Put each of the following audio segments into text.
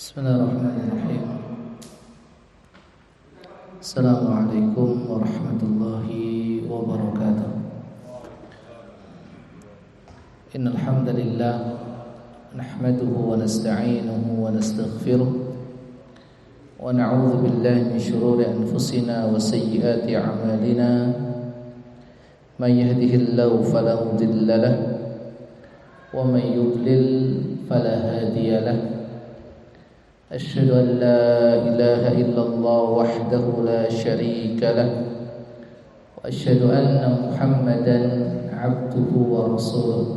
Bismillahirrahmanirrahim. Assalamualaikum warahmatullahi wabarakatuh. Innal hamdalillah nahmaduhu wa nasta'inuhu wa nastaghfiruh wa na'udzu billahi min shururi anfusina wa sayyiati a'malina. May yahdihillahu fala mudilla lahu wa may yudlil fala hadiya lahu. أشهد أن لا إله إلا الله وحده لا شريك له وأشهد أن محمدا عبده ورسوله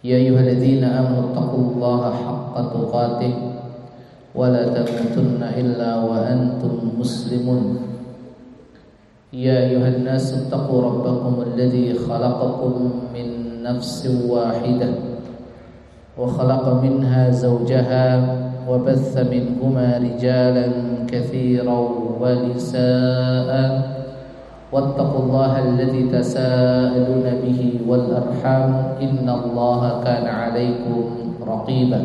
يا أيها الذين آمنوا اتقوا الله حق تقاته ولا تموتن إلا وأنتم مسلمون يا أيها الناس اتقوا ربكم الذي خلقكم من نفس واحدة وخلق منها زوجها وبث منهما رجالا كثيرا ونساء واتقوا الله الذي تساءلون به والأرحام إن الله كان عليكم رقيبا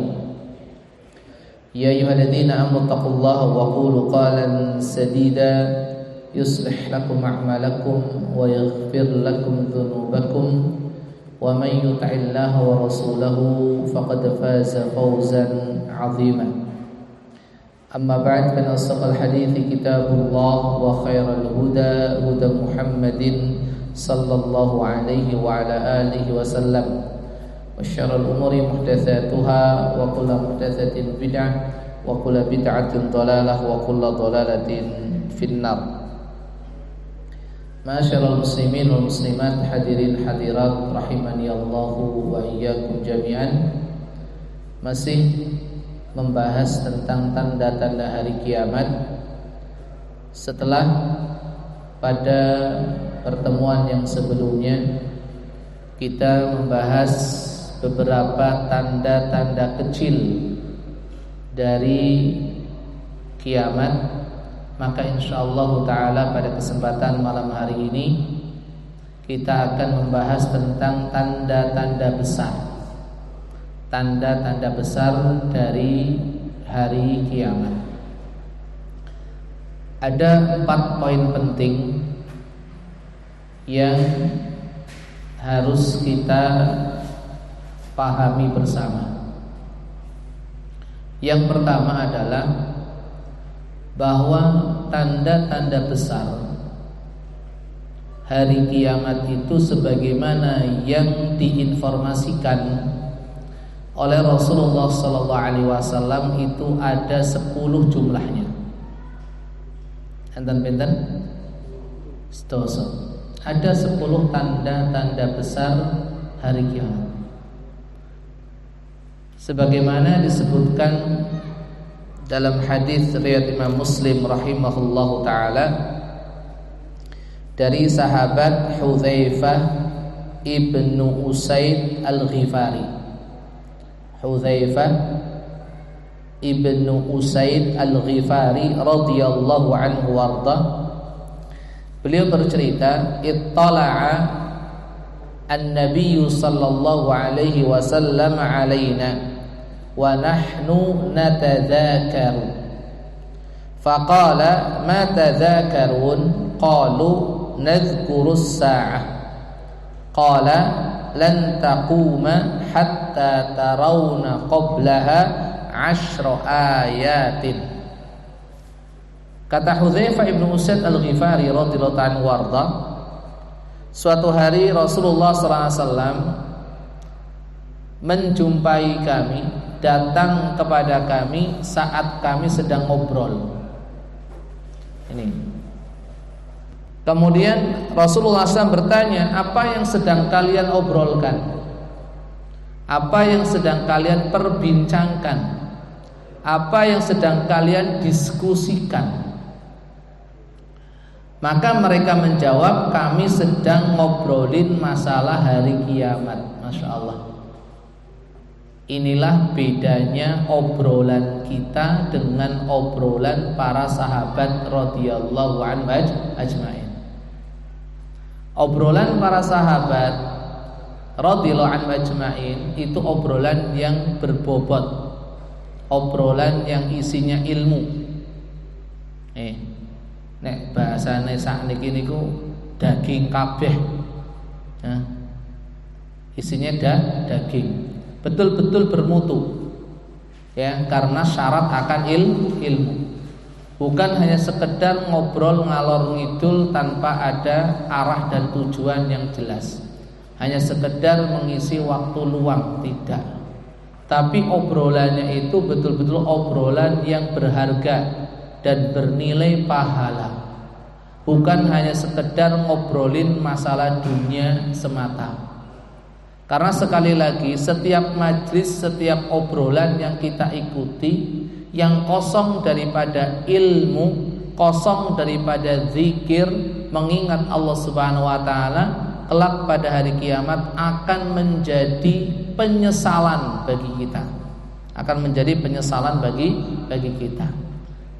يا أيها الذين آمنوا اتقوا الله وقولوا قولا سديدا يصلح لكم أعمالكم ويغفر لكم ذنوبكم ومن يطع الله ورسوله فقد فاز فوزا عظيما أما بعد فإن أصدق الحديث كتاب الله وخير الهدى هدى محمد صلى الله عليه وعلى آله وسلم وشر الأمور محدثاتها وكل محدثة بدعة وكل بدعة ضلالة وكل ضلالة في النار. Ma'asyiral muslimin wal muslimat, hadirin hadirat rahimani Allahu wa iyyakum jami'an. Masih membahas tentang tanda-tanda hari kiamat. Setelah pada pertemuan yang sebelumnya kita membahas beberapa tanda-tanda kecil dari kiamat, maka insyaallah ta'ala pada kesempatan malam hari ini kita akan membahas tentang tanda-tanda besar. Tanda-tanda besar dari hari kiamat. Ada 4 poin penting yang harus kita pahami bersama. Yang pertama adalah bahwa tanda-tanda besar hari kiamat itu sebagaimana yang diinformasikan oleh Rasulullah SAW itu ada 10 jumlahnya. Enten-enten sedoso. Ada 10 tanda-tanda besar hari kiamat. Sebagaimana disebutkan dalam hadis riwayat Imam Muslim rahimahullahu taala dari sahabat Hudzaifah ibnu Usaid al-Ghifari. Hudzaifah ibnu Usaid al-Ghifari radhiyallahu anhu warda. Beliau bercerita, ittala'a an-nabiy sallallahu alaihi wasallam alaina wa nahnu natadzakaru faqala ma tadzakarun qalu nadhkuru as-sa'ah qala lan taquma hatta tarawna qablaha 10 ayatin. Kata Hudzaifah ibnu Usaid al-Ghifari radhiyallahu anhu warda, suatu hari Rasulullah SAW menjumpai kami, datang kepada kami saat kami sedang ngobrol. Ini. Kemudian Rasulullah SAW bertanya, apa yang sedang kalian obrolkan? Apa yang sedang kalian perbincangkan? Apa yang sedang kalian diskusikan? Maka mereka menjawab, kami sedang ngobrolin masalah hari kiamat. Masya Allah. Inilah bedanya obrolan kita dengan obrolan para sahabat radhiyallahu anhum ajmain. Obrolan para sahabat radhiyallahu anhum ajmain itu obrolan yang berbobot, obrolan yang isinya ilmu. Nek bahasane sakniki niku daging kabeh. Nah, isinya daging. Betul-betul bermutu. Ya, karena syarat akan ilmu. Bukan hanya sekedar ngobrol ngalor ngidul tanpa ada arah dan tujuan yang jelas. Hanya sekedar mengisi waktu luang, tidak. Tapi obrolannya itu betul-betul obrolan yang berharga dan bernilai pahala. Bukan hanya sekedar ngobrolin masalah dunia semata. Karena sekali lagi setiap majlis, setiap obrolan yang kita ikuti yang kosong daripada ilmu, kosong daripada zikir, mengingat Allah Subhanahu wa taala, kelak pada hari kiamat akan menjadi penyesalan bagi kita. Akan menjadi penyesalan bagi kita.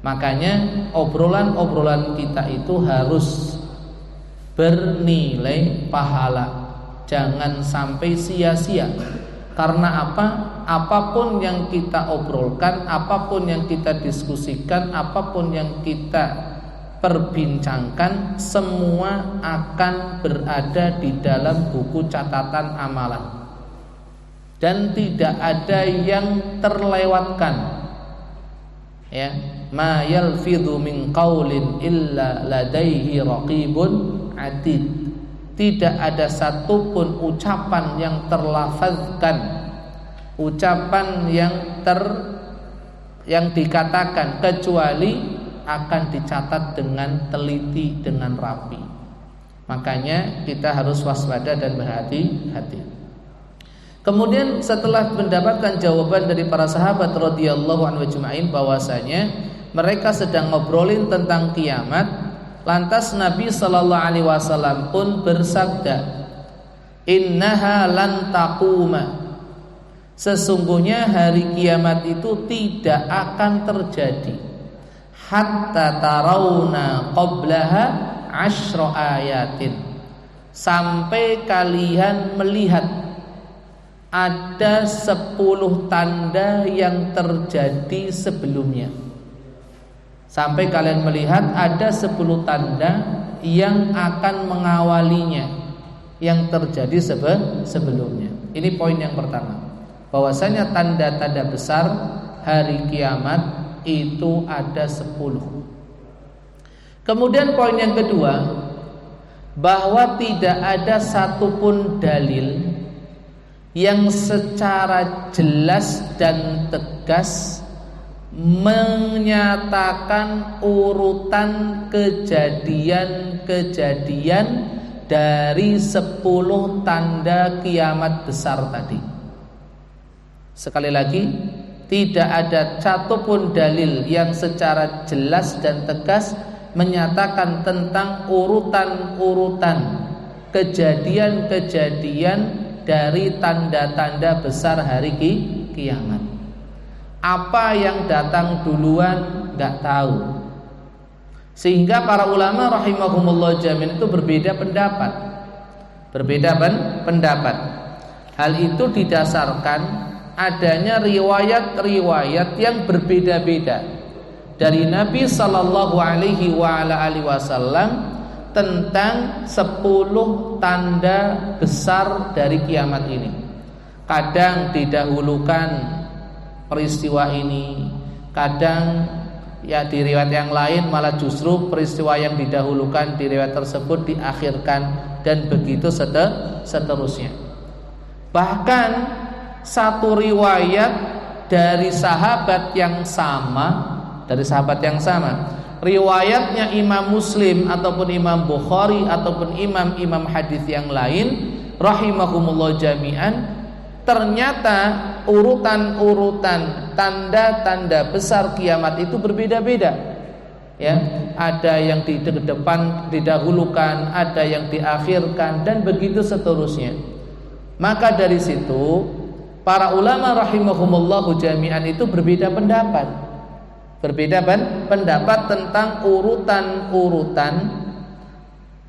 Makanya obrolan-obrolan kita itu harus bernilai pahala. Jangan sampai sia-sia. Karena apa? Apapun yang kita obrolkan, apapun yang kita diskusikan, apapun yang kita perbincangkan, semua akan berada di dalam buku catatan amalan. Dan tidak ada yang terlewatkan. Ya, ma yalfidhu min qaulin illa ladaihi raqibun atid. Tidak ada satupun ucapan yang terlafazkan, ucapan yang dikatakan, kecuali akan dicatat dengan teliti, dengan rapi. Makanya kita harus waspada dan berhati-hati. Kemudian setelah mendapatkan jawaban dari para sahabat radhiyallahu anhum ajma'in bahwasanya mereka sedang ngobrolin tentang kiamat, lantas Nabi sallallahu alaihi wasallam pun bersabda, "Innaha lan taquma." Sesungguhnya hari kiamat itu tidak akan terjadi hatta tarawna qablaha asyra ayatin. Sampai kalian melihat ada 10 tanda yang terjadi sebelumnya. Sampai kalian melihat ada 10 tanda yang akan mengawalinya, yang terjadi sebelumnya. Ini poin yang pertama, bahwasanya tanda-tanda besar hari kiamat itu ada 10. Kemudian poin yang kedua, bahwa tidak ada satupun dalil yang secara jelas dan tegas menyatakan urutan kejadian-kejadian dari 10 tanda kiamat besar tadi. Sekali lagi, tidak ada satupun dalil yang secara jelas dan tegas menyatakan tentang urutan-urutan kejadian-kejadian dari tanda-tanda besar hari kiamat. Apa yang datang duluan nggak tahu. Sehingga para ulama rahimahumullah jami'an itu berbeda pendapat. Hal itu didasarkan adanya riwayat-riwayat yang berbeda-beda dari Nabi sallallahu alaihi wasallam tentang 10 tanda besar dari kiamat ini. Kadang didahulukan peristiwa ini, kadang ya di riwayat yang lain malah justru peristiwa yang didahulukan di riwayat tersebut diakhirkan, dan begitu seterusnya. Bahkan satu riwayat dari sahabat yang sama, riwayatnya Imam Muslim ataupun Imam Bukhari ataupun imam-imam hadis yang lain rahimahumullah jami'an, ternyata urutan-urutan tanda-tanda besar kiamat itu berbeda-beda. Ya, ada yang di depan didahulukan, ada yang diakhirkan, dan begitu seterusnya. Maka dari situ para ulama rahimahumullahu jami'an itu berbeda pendapat tentang urutan-urutan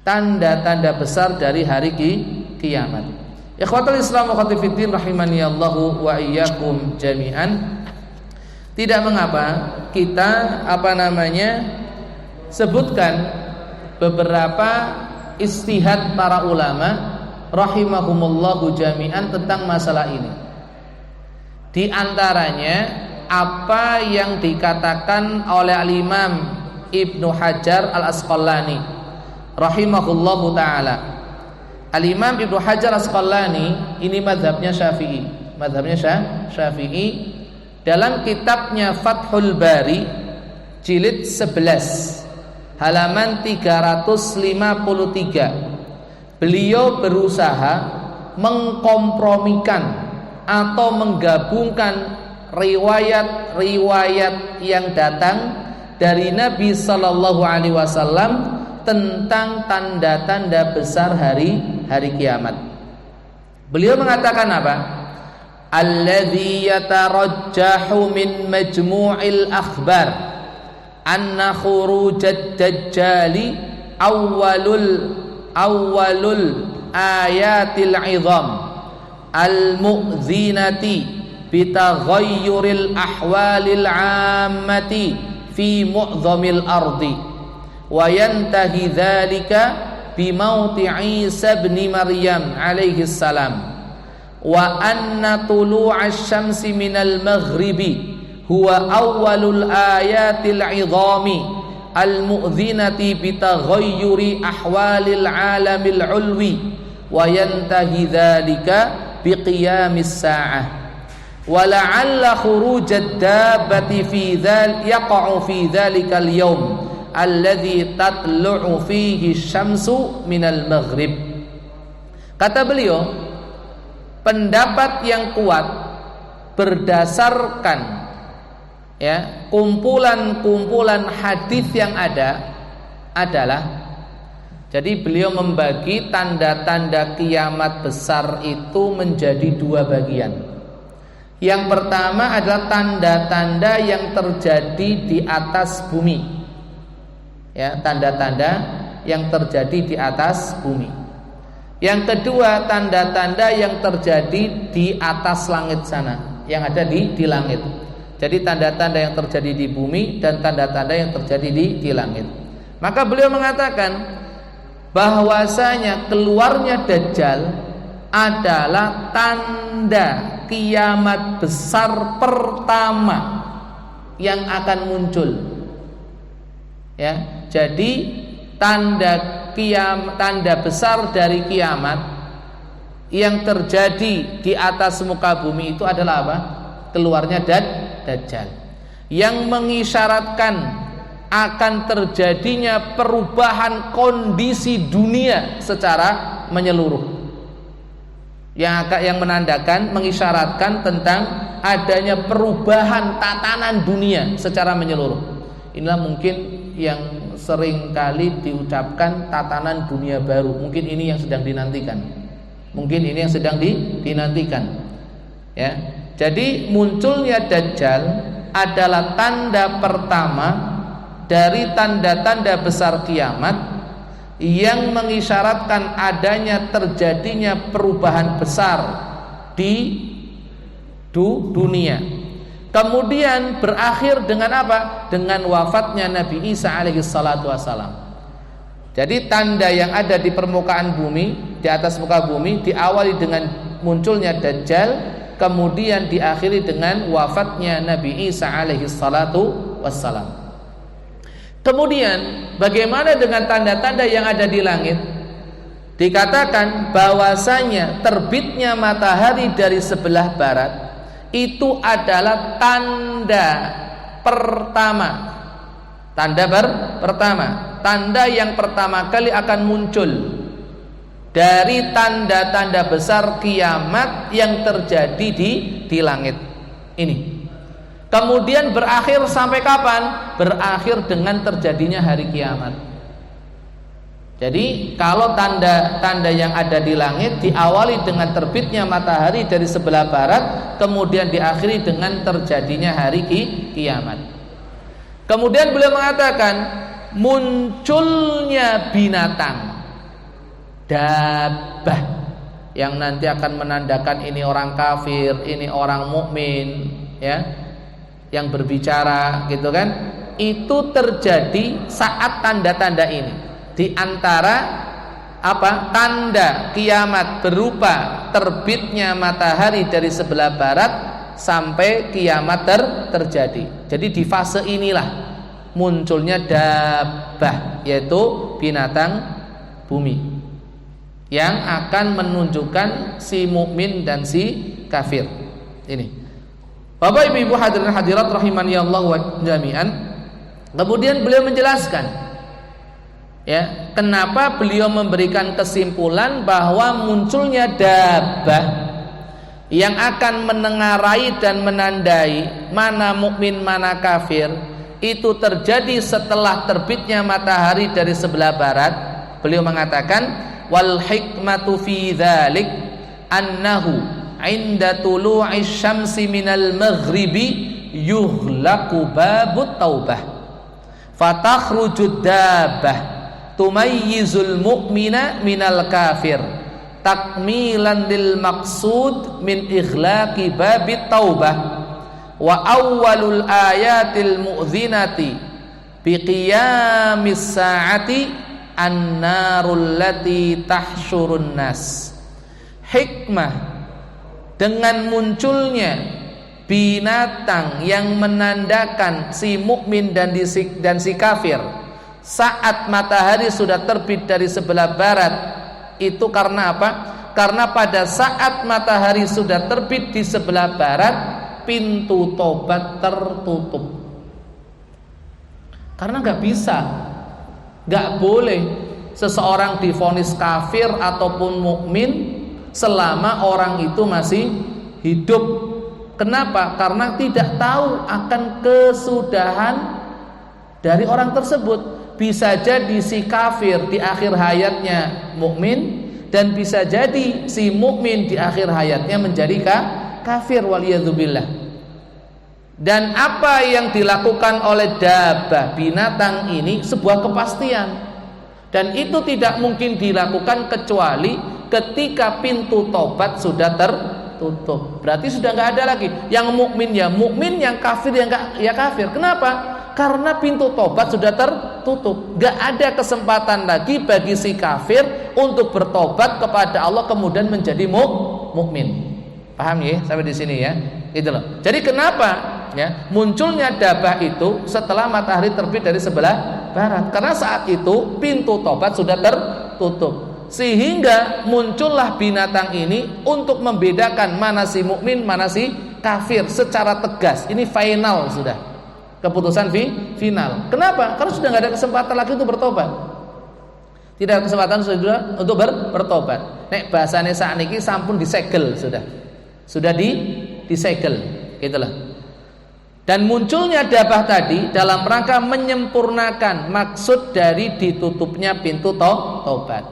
tanda-tanda besar dari hari kiamat. Ikhwatul Islam wa akhwati fiddin rahimani Allahu wa iyyakum jami'an. Tidak mengapa kita sebutkan beberapa istihad para ulama rahimahumullahu jami'an tentang masalah ini. Di antaranya apa yang dikatakan oleh Al-Imam Ibnu Hajar Al-Asqalani rahimahullahu ta'ala. Al-Imam Ibnu Hajar Al-Asqalani ini mazhabnya Syafi'i. Dalam kitabnya Fathul Bari jilid 11 halaman 353, beliau berusaha mengkompromikan atau menggabungkan riwayat-riwayat yang datang dari Nabi sallallahu alaihi wasallam tentang tanda-tanda besar hari kiamat. Beliau mengatakan apa? Alladzi yatarajjahu min majmu'il akhbar anna khurujad dajjali awwalul ayatil 'idham al-mu'dzinati bitaghayyuril ahwalil 'ammati fi mu'dhamil ardi wa yantahi dzalika bimauti Isa ibn Maryam alaihi salam wa anna tulu'asy syamsi minal maghribi huwa awwalul ayatil 'idhami al-mu'dzinati bitaghayyuri ahwalil 'alamil 'ulwi wa yantahi dzalika biqiyamis sa'ah wa la'alla khurujad dabbati fi yaqa'u fi dzalikal yawm alladzi tatlu'u fihi syamsu minal maghrib. Kata beliau, pendapat yang kuat berdasarkan kumpulan-kumpulan hadis yang ada adalah, jadi beliau membagi tanda-tanda kiamat besar itu menjadi dua bagian. Yang pertama adalah tanda-tanda yang terjadi di atas bumi, tanda-tanda yang terjadi di atas bumi. Yang kedua, tanda-tanda yang terjadi di atas langit sana, yang ada di langit. Jadi tanda-tanda yang terjadi di bumi dan tanda-tanda yang terjadi di langit. Maka beliau mengatakan bahwasanya keluarnya Dajjal adalah tanda kiamat besar pertama yang akan muncul. Jadi tanda besar dari kiamat yang terjadi di atas muka bumi itu adalah apa? Keluarnya Dajjal, yang mengisyaratkan akan terjadinya perubahan kondisi dunia secara menyeluruh, yang menandakan, mengisyaratkan tentang adanya perubahan tatanan dunia secara menyeluruh. Inilah mungkin yang sering kali diucapkan tatanan dunia baru. Mungkin ini yang sedang dinantikan. Jadi munculnya Dajjal adalah tanda pertama dari tanda-tanda besar kiamat yang mengisyaratkan adanya terjadinya perubahan besar di dunia. Kemudian berakhir dengan apa? Dengan wafatnya Nabi Isa alaihi salatu wassalam. Jadi tanda yang ada di permukaan bumi, di atas muka bumi, diawali dengan munculnya Dajjal, kemudian diakhiri dengan wafatnya Nabi Isa alaihi salatu wassalam. Kemudian bagaimana dengan tanda-tanda yang ada di langit? Dikatakan bahwasanya terbitnya matahari dari sebelah barat itu adalah tanda pertama. Tanda yang pertama kali akan muncul dari tanda-tanda besar kiamat yang terjadi di langit ini. Kemudian berakhir sampai kapan? Berakhir dengan terjadinya hari kiamat. Jadi kalau tanda-tanda yang ada di langit diawali dengan terbitnya matahari dari sebelah barat, kemudian diakhiri dengan terjadinya hari kiamat. Kemudian beliau mengatakan munculnya binatang dabbah yang nanti akan menandakan ini orang kafir, ini orang mukmin, yang berbicara gitu kan, itu terjadi saat tanda-tanda ini. Di antara apa? Tanda kiamat berupa terbitnya matahari dari sebelah barat sampai kiamat terjadi. Jadi di fase inilah munculnya dabbah, yaitu binatang bumi yang akan menunjukkan si mukmin dan si kafir. Ini Bapak Ibu hadirin hadirat rahimani Allah wa jami'an. Kemudian beliau menjelaskan, ya, kenapa beliau memberikan kesimpulan bahwa munculnya dabbah yang akan menengarai dan menandai mana mukmin mana kafir itu terjadi setelah terbitnya matahari dari sebelah barat. Beliau mengatakan, wal hikmatu fi dzalik annahu 'inda tulu'i syamsi minal maghribi yuhlaqu babut taubah fatakhruju dabbah tumayyizul mu'mina minal kafir takmilan lil maqsud min ighlaqi babit taubah. Wa awwalul ayatil mu'dzinati biqiyamis sa'ati an-narul lati tahsyurun nas. Hikmah dengan munculnya binatang yang menandakan si mukmin dan si kafir saat matahari sudah terbit dari sebelah barat itu karena apa? Karena pada saat matahari sudah terbit di sebelah barat, pintu tobat tertutup. Karena nggak boleh seseorang divonis kafir ataupun mukmin selama orang itu masih hidup. Kenapa? Karena tidak tahu akan kesudahan dari orang tersebut. Bisa jadi si kafir di akhir hayatnya mukmin, dan bisa jadi si mukmin di akhir hayatnya menjadi kafir, waliyadzubillah. Dan apa yang dilakukan oleh dabbah binatang ini sebuah kepastian, dan itu tidak mungkin dilakukan kecuali ketika pintu tobat sudah tertutup. Berarti sudah nggak ada lagi yang mukmin ya mukmin, yang kafir ya kafir. Kenapa? Karena pintu tobat sudah tertutup. Nggak ada kesempatan lagi bagi si kafir untuk bertobat kepada Allah kemudian menjadi mukmin. Paham ya sampai di sini ya? Itu loh. Jadi kenapa ya munculnya dabbah itu setelah matahari terbit dari sebelah barat? Karena saat itu pintu tobat sudah tertutup. Sehingga muncullah binatang ini untuk membedakan mana si mukmin, mana si kafir secara tegas. Ini final sudah. Keputusan final. Kenapa? Karena sudah nggak ada kesempatan lagi untuk bertobat. Tidak ada kesempatan sudah untuk bertobat. Nek bahasane sakniki sampun disegel sudah disegel, gitulah. Dan munculnya dabbah tadi dalam rangka menyempurnakan maksud dari ditutupnya pintu tobat.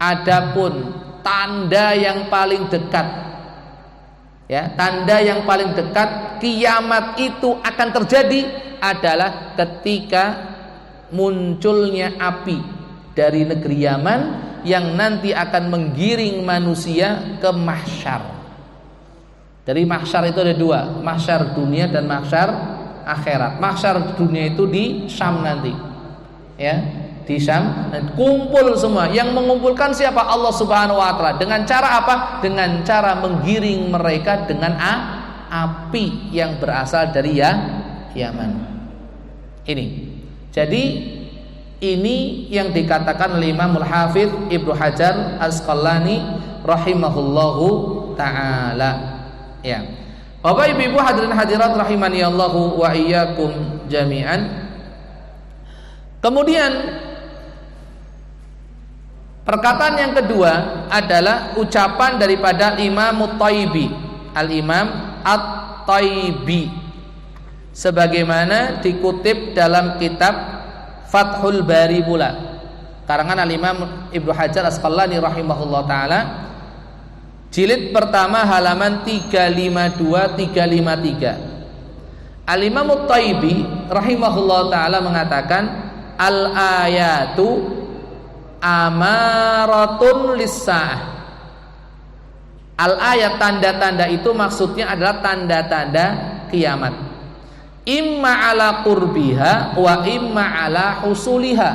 Adapun tanda yang paling dekat, ya, tanda yang paling dekat kiamat itu akan terjadi adalah ketika munculnya api dari negeri Yaman yang nanti akan menggiring manusia ke mahsyar. Dari mahsyar itu ada dua, mahsyar dunia dan mahsyar akhirat. Mahsyar dunia itu di Syam nanti, ya, di Syam, dan kumpul semua. Yang mengumpulkan siapa? Allah Subhanahu wa taala. Dengan cara apa? Dengan cara menggiring mereka dengan api yang berasal dari Yaman. Ini. Jadi ini yang dikatakan oleh Imamul Hafidz Ibnu Hajar Asqalani rahimahullahu taala. Ya. Bapak Ibu hadirin hadirat rahimani Allahu wa iyyakum jami'an. Kemudian perkataan yang kedua adalah ucapan daripada Imam At-Taibi, Al-Imam At-Taibi, sebagaimana dikutip dalam kitab Fathul Bari pula, karangan Al-Imam Ibnu Hajar Asqalani rahimahullah taala, jilid pertama halaman 352-353. Al-Imam At-Taibi rahimahullah taala mengatakan, al-ayatu amaratun lis-sa'ah. Al-ayat, tanda-tanda itu maksudnya adalah tanda-tanda kiamat. Imma ala qurbiha wa imma ala husuliha.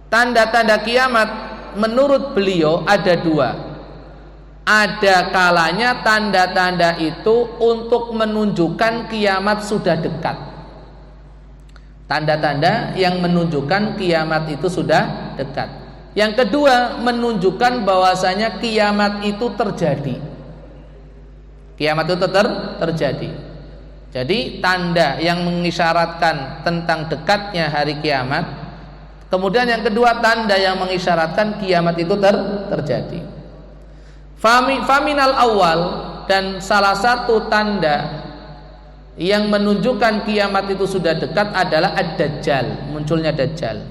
Tanda-tanda kiamat menurut beliau ada dua. Ada kalanya tanda-tanda itu untuk menunjukkan kiamat sudah dekat. Tanda-tanda yang menunjukkan kiamat itu sudah dekat. Yang kedua, menunjukkan bahwasanya kiamat itu terjadi. Kiamat itu terjadi. Jadi tanda yang mengisyaratkan tentang dekatnya hari kiamat. Kemudian yang kedua, tanda yang mengisyaratkan kiamat itu terjadi. Faminal awal, dan salah satu tanda yang menunjukkan kiamat itu sudah dekat adalah ad-dajjal, munculnya dajjal.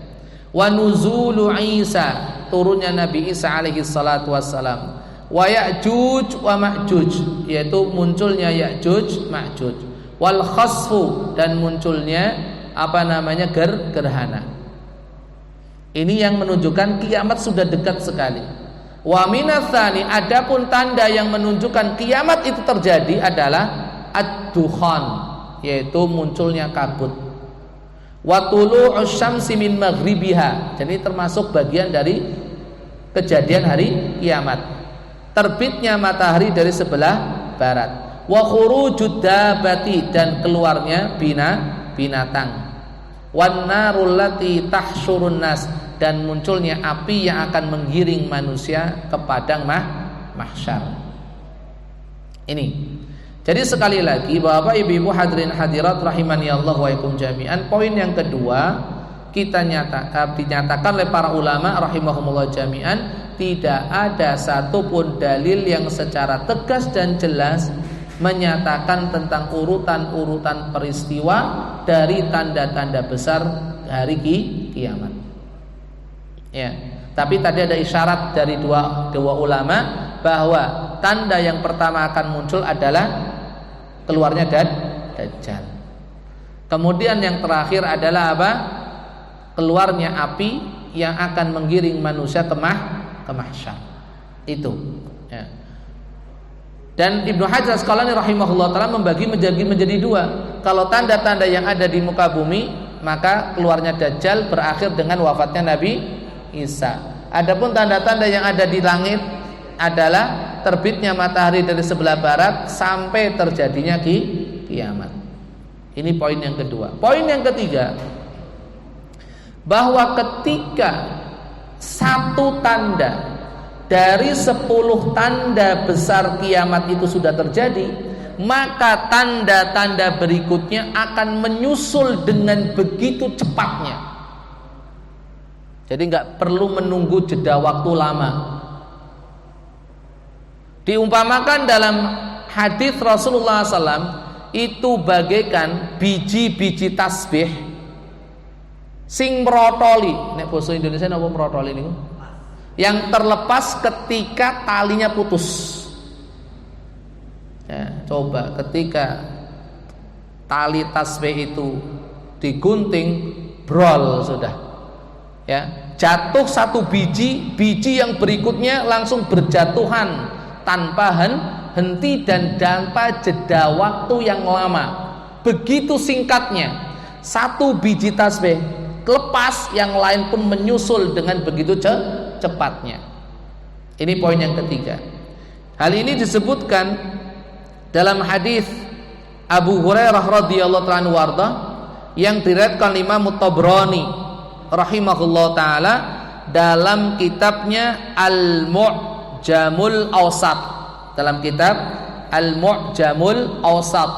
Wa nuzulu Isa, turunnya Nabi Isa alaihi salatu wassalam. Wa Ya'juj wa Ma'juj, yaitu munculnya Ya'juj Ma'juj. Wal khasfu, dan munculnya gerhana. Ini yang menunjukkan kiamat sudah dekat sekali. Wa minatsani, adapun tanda yang menunjukkan kiamat itu terjadi adalah ad-dukhan, yaitu munculnya kabut. Wa tulu'us syamsi min maghribiha, jadi termasuk bagian dari kejadian hari kiamat. Terbitnya matahari dari sebelah barat. Wa khurujud dabati, dan keluarnya binatang. Wan narul lati tahsyurun nas, dan munculnya api yang akan menggiring manusia ke padang mahsyar. Ini. Jadi sekali lagi Bapak Ibu hadirin hadirat rahimani Allah wa ikum jami'an, poin yang kedua dinyatakan oleh para ulama rahimahumullah jami'an, tidak ada satupun dalil yang secara tegas dan jelas menyatakan tentang urutan-urutan peristiwa dari tanda-tanda besar hari kiamat. Ya, tapi tadi ada isyarat dari dua ulama bahwa tanda yang pertama akan muncul adalah keluarnya dajjal. Kemudian yang terakhir adalah apa? Keluarnya api yang akan menggiring manusia ke mahsyar. Itu. Ya. Dan Ibnu Hajar Asqalani rahimahullah taala membagi menjadi dua. Kalau tanda-tanda yang ada di muka bumi, maka keluarnya dajjal berakhir dengan wafatnya Nabi Isa. Adapun tanda-tanda yang ada di langit adalah terbitnya matahari dari sebelah barat sampai terjadinya kiamat. Ini poin yang kedua. Poin yang ketiga, bahwa ketika satu tanda dari 10 tanda besar kiamat itu sudah terjadi, maka tanda-tanda berikutnya akan menyusul dengan begitu cepatnya. Jadi nggak perlu menunggu jeda waktu lama. Diumpamakan dalam hadis Rasulullah SAW itu bagaikan biji-biji tasbih sing merotoli. Nek basa Indonesia napa merotoli niku? Yang terlepas ketika talinya putus. Ya, coba ketika tali tasbih itu digunting, brol sudah. Ya, jatuh satu biji yang berikutnya langsung berjatuhan tanpa henti dan tanpa jeda waktu yang lama. Begitu singkatnya, satu biji tasbih lepas, yang lain pun menyusul dengan begitu cepatnya. Ini poin yang ketiga. Hal ini disebutkan dalam hadis Abu Hurairah radhiyallahu anhu yang diriwayatkan Imam Tabrani rahimahullah taala dalam kitabnya Al-Mu'jamul Awsat, dalam kitab Al-Mu'jamul Awsat,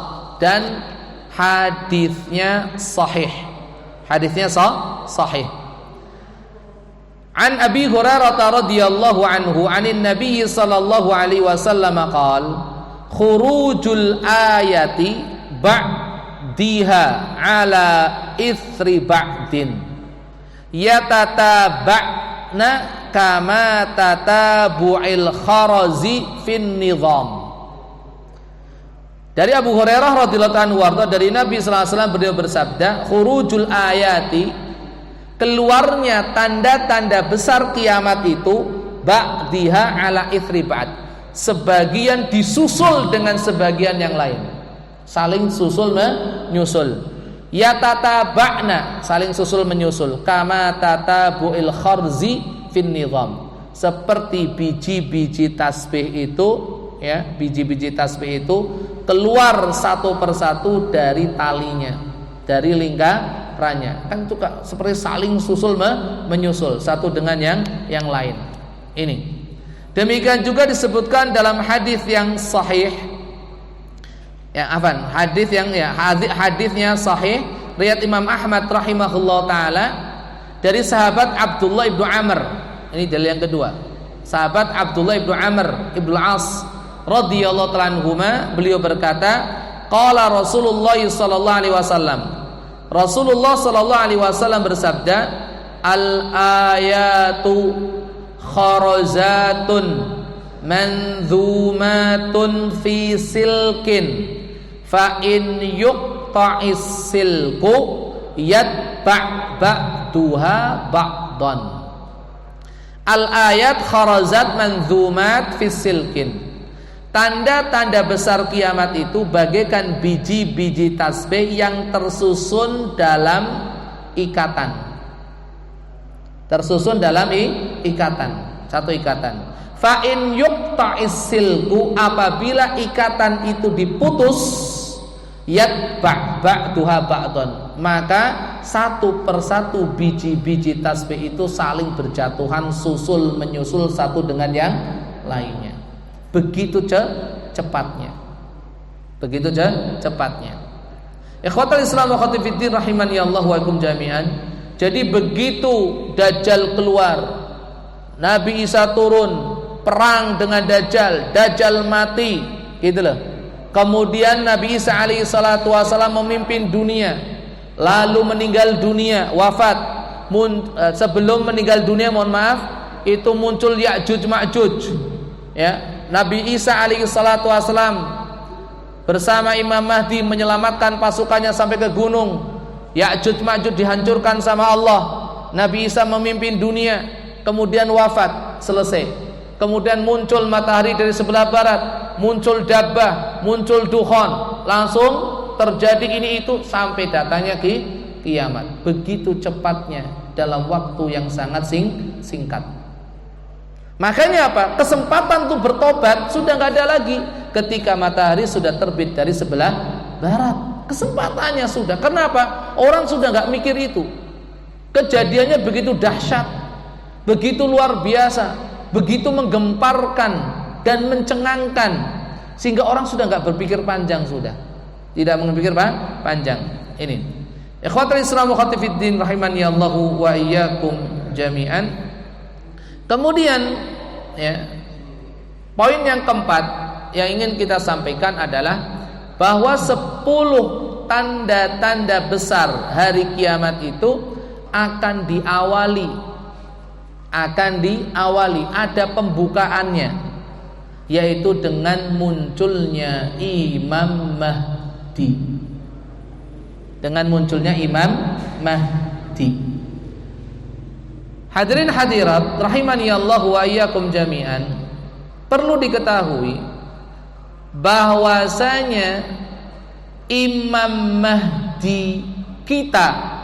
dan hadisnya sahih. An Abi Hurairah radhiyallahu anhu anin Nabi sallallahu alaihi wasallam qala khurujul ayati ba'diha ala ithri ba'din yatataba'na kama tatabu'il kharazi fin nizam. Dari Abu Hurairah radhiyallahu anhu dari Nabi sallallahu alaihi wasallam, beliau bersabda, khurujul ayati, keluarnya tanda-tanda besar kiamat itu, ba'diha ala ithri ba'd, sebagian disusul dengan sebagian yang lain. saling susul menyusul. Yatataba'na, saling susul menyusul. Kama tatabu'il kharzi fin nizam, seperti biji-biji tasbih itu, ya, biji-biji tasbih itu keluar satu persatu dari talinya, dari lingkarannya. Kan itu seperti saling susul menyusul satu dengan yang lain. Ini. Demikian juga disebutkan dalam hadis yang sahih. Ya, hadisnya sahih riwayat Imam Ahmad rahimahullah taala dari sahabat Abdullah ibnu Amr. Ini dalil yang kedua. Sahabat Abdullah ibnu Amr ibnu As radhiyallahu ta'ala anhuma, beliau berkata, qala Rasulullah sallallahu alaihi wasallam. Rasulullah sallallahu alaihi wasallam bersabda, al ayatu kharazatun manzumatun fi silkin fa in yuqta'is silku yatba' ba'duha ba'dan. Al ayat kharazat manzumat fi silkin. Tanda-tanda besar kiamat itu bagaikan biji-biji tasbih yang tersusun dalam ikatan. Tersusun dalam ikatan, satu ikatan. Fa in yuqta'is silku, apabila ikatan itu diputus, yatba' ba'duha ba'dun, maka satu persatu biji-biji tasbih itu saling berjatuhan, susul menyusul satu dengan yang lainnya. Begitu cepatnya. Begitu cepatnya. Ikhwatal Islam wa akhwati fiddin rahimani Allah wa ikum jami'an. Jadi begitu Dajjal keluar, Nabi Isa turun, perang dengan Dajjal, Dajjal mati, gitu loh. Kemudian Nabi Isa alaihi salatu wasallam memimpin dunia, lalu meninggal dunia, wafat. Sebelum meninggal dunia, mohon maaf, itu muncul Ya'juj Ma'juj. Ya, Nabi Isa alaihi salatu wasallam bersama Imam Mahdi menyelamatkan pasukannya sampai ke gunung. Ya'juj Ma'juj dihancurkan sama Allah. Nabi Isa memimpin dunia, kemudian wafat, selesai. Kemudian muncul matahari dari sebelah barat, muncul dabbah, muncul dukhon, langsung terjadi ini itu sampai datangnya kiamat. Begitu cepatnya dalam waktu yang sangat singkat. Makanya apa? Kesempatan untuk bertobat sudah nggak ada lagi ketika matahari sudah terbit dari sebelah barat. Kesempatannya sudah. Kenapa? Orang sudah nggak mikir itu. Kejadiannya begitu dahsyat, begitu luar biasa, begitu menggemparkan dan mencengangkan, sehingga orang sudah nggak berpikir panjang, sudah tidak berpikir panjang. Ini ikhwatul Islam wa akhwati fiddin rahimani Allahu wa iyyakum jami'an. Kemudian, ya, poin yang keempat yang ingin kita sampaikan adalah bahwa 10 tanda-tanda besar hari kiamat itu akan diawali, ada pembukaannya, yaitu dengan munculnya Imam Mahdi. Dengan munculnya Imam Mahdi. Hadirin hadirat rahimani Allah wa iyyakum jami'an, perlu diketahui bahwasanya Imam Mahdi kita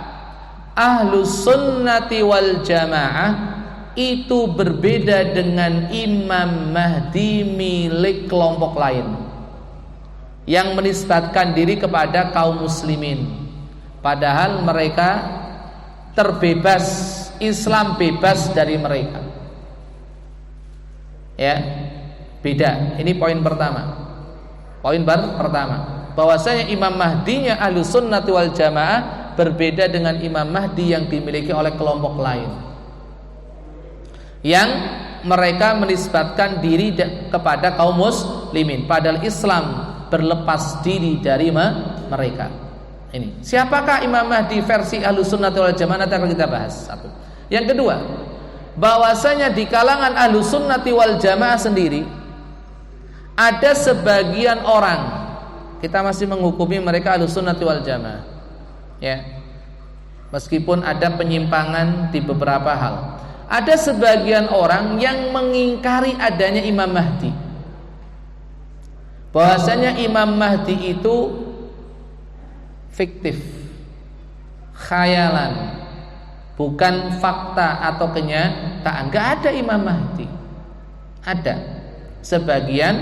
Ahlus Sunnati wal Jamaah itu berbeda dengan Imam Mahdi milik kelompok lain yang menisbatkan diri kepada kaum muslimin, padahal mereka terbebas, Islam bebas dari mereka. Ya, beda. Ini poin pertama. Poin pertama, bahwasanya Imam Mahdinya Ahlus Sunnati wal Jamaah berbeda dengan Imam Mahdi yang dimiliki oleh kelompok lain, yang mereka menisbatkan diri kepada kaum muslimin, padahal Islam berlepas diri dari mereka. Ini siapakah Imam Mahdi versi Ahlus Sunnati wal Jamaah, nanti akan kita bahas. Satu. Yang kedua, bahwasanya di kalangan Ahlus Sunnati wal Jamaah sendiri ada sebagian orang, kita masih menghukumi mereka Ahlus Sunnati wal Jamaah, ya, meskipun ada penyimpangan di beberapa hal. Ada sebagian orang yang mengingkari adanya Imam Mahdi, bahwasanya Imam Mahdi itu fiktif, khayalan, bukan fakta atau kenyataan. Gak ada Imam Mahdi. Ada sebagian,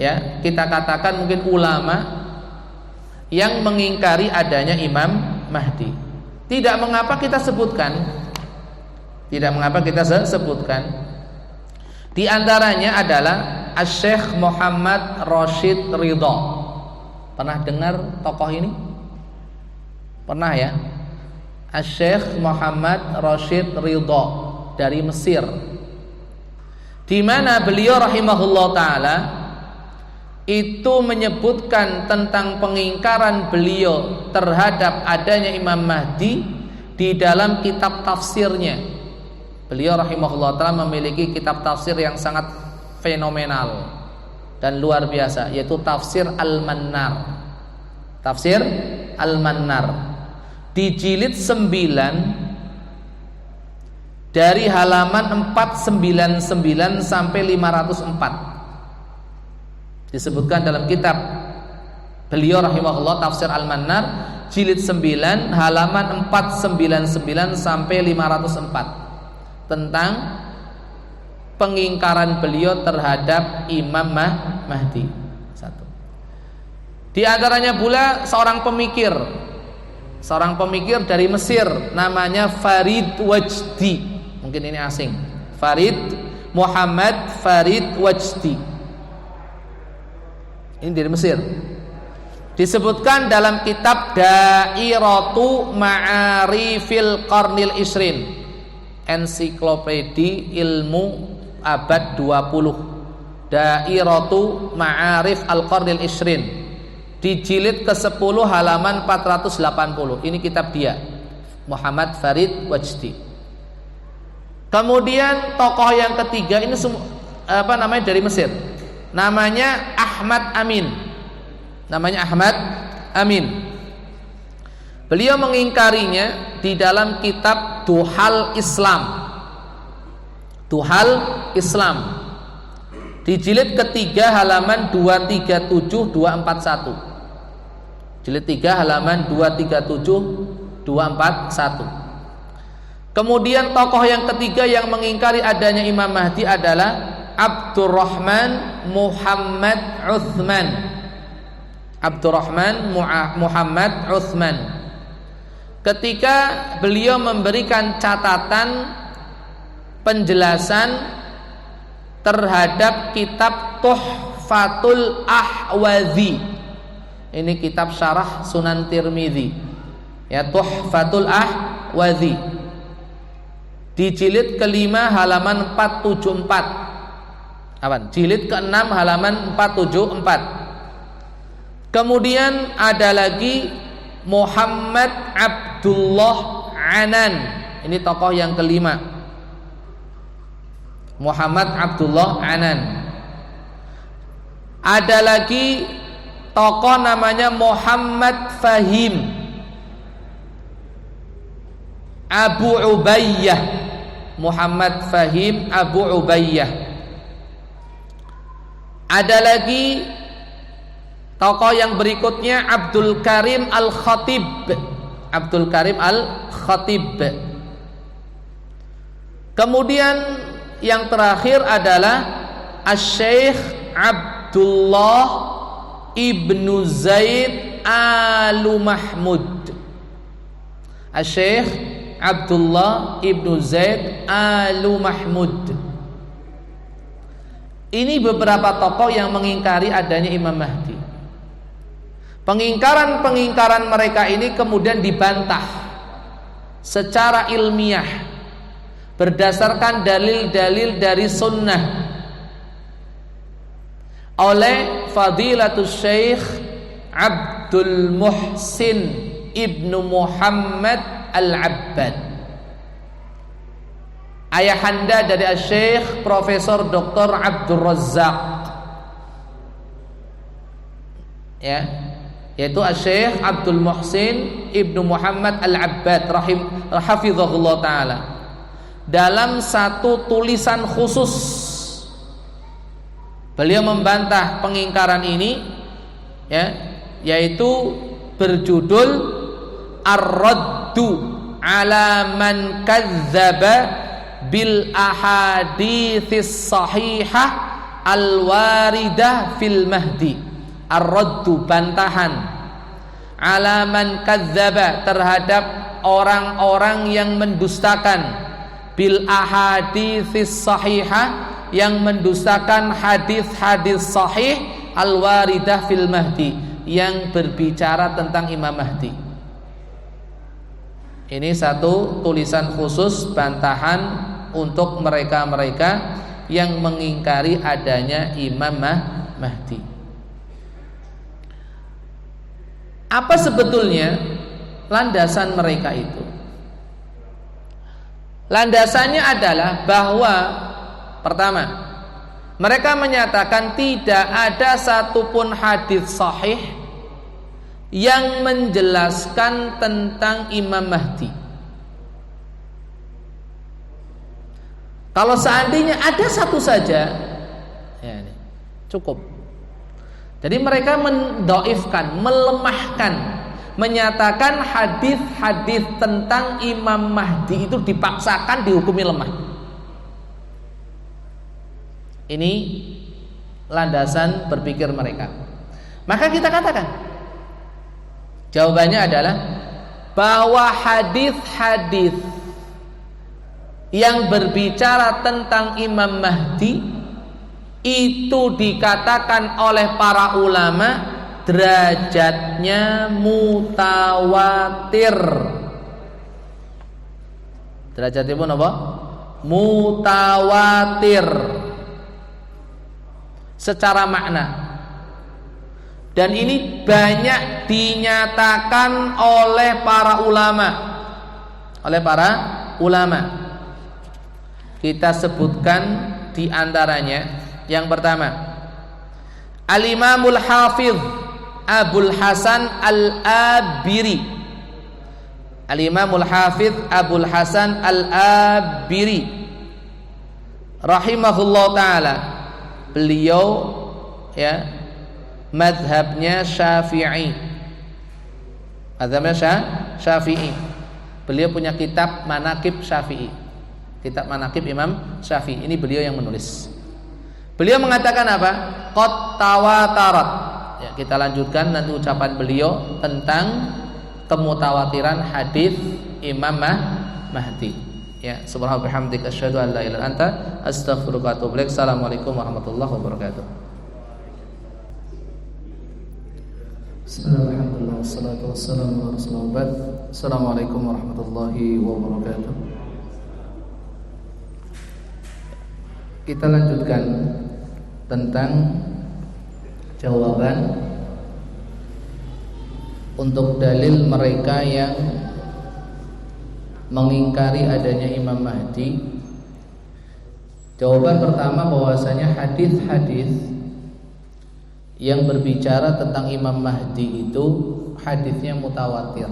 ya, kita katakan mungkin ulama yang mengingkari adanya Imam Mahdi. Tidak mengapa kita sebutkan. Tidak mengapa kita sebutkan. Di antaranya adalah Asy-Syaikh Muhammad Rashid Ridha. Pernah dengar tokoh ini? Pernah ya? Asy-Syaikh Muhammad Rashid Ridha dari Mesir, di mana beliau rahimahullah taala itu menyebutkan tentang pengingkaran beliau terhadap adanya Imam Mahdi di dalam kitab tafsirnya. Beliau rahimahullah taala memiliki kitab tafsir yang sangat fenomenal dan luar biasa, yaitu Tafsir Al-Mannar. Tafsir Al-Mannar di jilid 9 dari halaman 499 sampai 504. Disebutkan dalam kitab beliau rahimahullah Tafsir Al-Mannar jilid 9 halaman 499 sampai 504 tentang pengingkaran beliau terhadap Imam Mahdi. Satu. Di antaranya pula seorang pemikir dari Mesir, namanya Farid Wajdi. Mungkin ini asing. Muhammad Farid Wajdi. Ini dari Mesir. Disebutkan dalam kitab Dairatu Ma'arifil Qarnil Isrin, ensiklopedi ilmu abad 20, Dairatu Ma'arif Al-Qarnil Isrin, di jilid ke-10 halaman 480. Ini kitab dia, Muhammad Farid Wajdi. Kemudian tokoh yang ketiga ini dari Mesir, namanya Ahmad Amin. Beliau mengingkarinya di dalam kitab Duhal Islam di jilid ketiga halaman 237 241. Jilid 3 halaman 237 241. Kemudian tokoh yang ketiga yang mengingkari adanya Imam Mahdi adalah Abdurrahman Muhammad Utsman. Ketika beliau memberikan catatan penjelasan terhadap kitab Tuhfatul Ahwazi. Ini kitab syarah Sunan Tirmidzi. Ya, Tuhfatul Ahwazi. Di jilid ke-5 halaman 474. Jilid ke-6 halaman 474. Kemudian ada lagi Muhammad Abdullah Anan. Ini tokoh yang kelima, Muhammad Abdullah Anan. Ada lagi tokoh namanya Muhammad Fahim Abu Ubayyah. Muhammad Fahim Abu Ubayyah. Ada lagi tokoh yang berikutnya Abdul Karim Al-Khatib. Kemudian yang terakhir adalah Asy-Syaikh Abdullah Ibnu Zaid Al-Mahmud. Asy-Syaikh Abdullah Ibnu Zaid Al-Mahmud. Ini beberapa tokoh yang mengingkari adanya Imam Mahdi. Pengingkaran mereka ini kemudian dibantah secara ilmiah berdasarkan dalil-dalil dari sunnah oleh Fadilatul Syekh Abdul Muhsin Ibnu Muhammad Al-Abbad, ayahanda dari Syekh Profesor Dr. Abdul Razzaq, ya, yaitu Syekh Abdul Muhsin Ibnu Muhammad Al-Abbad hafizahullah taala. Dalam satu tulisan khusus beliau membantah pengingkaran ini, ya, yaitu berjudul Ar-Raddu ala man kadzdzaba bil ahaditsis sahihah al-waridah fil mahdi. Ar-Raddu, bantahan, ala man kadzdzaba, terhadap orang-orang yang mendustakan, bil ahaditsis sahihah, yang mendustakan hadis-hadis sahih, al-waridah fil mahdi, yang berbicara tentang Imam Mahdi. Ini satu tulisan khusus bantahan untuk mereka-mereka yang mengingkari adanya Imam Mahdi. Apa sebetulnya landasan mereka itu? Landasannya adalah bahwa pertama, mereka menyatakan tidak ada satupun hadis sahih yang menjelaskan tentang Imam Mahdi. Kalau seandainya ada satu saja, ya ini, cukup. Jadi mereka mendoifkan, melemahkan, menyatakan hadis-hadis tentang Imam Mahdi itu dipaksakan dihukumi lemah. Ini landasan berpikir mereka. Maka kita katakan, jawabannya adalah bahwa hadis-hadis yang berbicara tentang Imam Mahdi itu dikatakan oleh para ulama derajatnya mutawatir. Derajatnya pun apa? Mutawatir secara makna. Dan ini banyak dinyatakan oleh para ulama. Oleh para ulama. Kita sebutkan di antaranya. Yang pertama, Al-Imamul Hafidh Abul Hasan Al-Abiri. Al-Imamul Hafidh Abul Hasan Al-Abiri rahimahullah ta'ala. Beliau ya mazhabnya Syafi'i. Mazhabnya Syafi'i. Beliau punya kitab Manaqib Syafi'i. Kitab Manaqib Imam Syafi'i. Ini beliau yang menulis. Beliau mengatakan apa? Qad tawatarat. Ya, kita lanjutkan nanti ucapan beliau tentang kemutawatiran hadis Imam Mahdi. Ya, subhanallahi wa bihamdika asyhadu an la ilaha illa anta astaghfiruka wa atubu ilaik. Assalamualaikum warahmatullahi wabarakatuh. Bismillahirrahmanirrahim. Wassalatu wassalamu ala Rasulillah. Assalamualaikum warahmatullahi wabarakatuh. Kita lanjutkan tentang jawaban untuk dalil mereka yang mengingkari adanya Imam Mahdi. Jawaban pertama bahwasanya hadis-hadis yang berbicara tentang Imam Mahdi itu hadisnya mutawatir.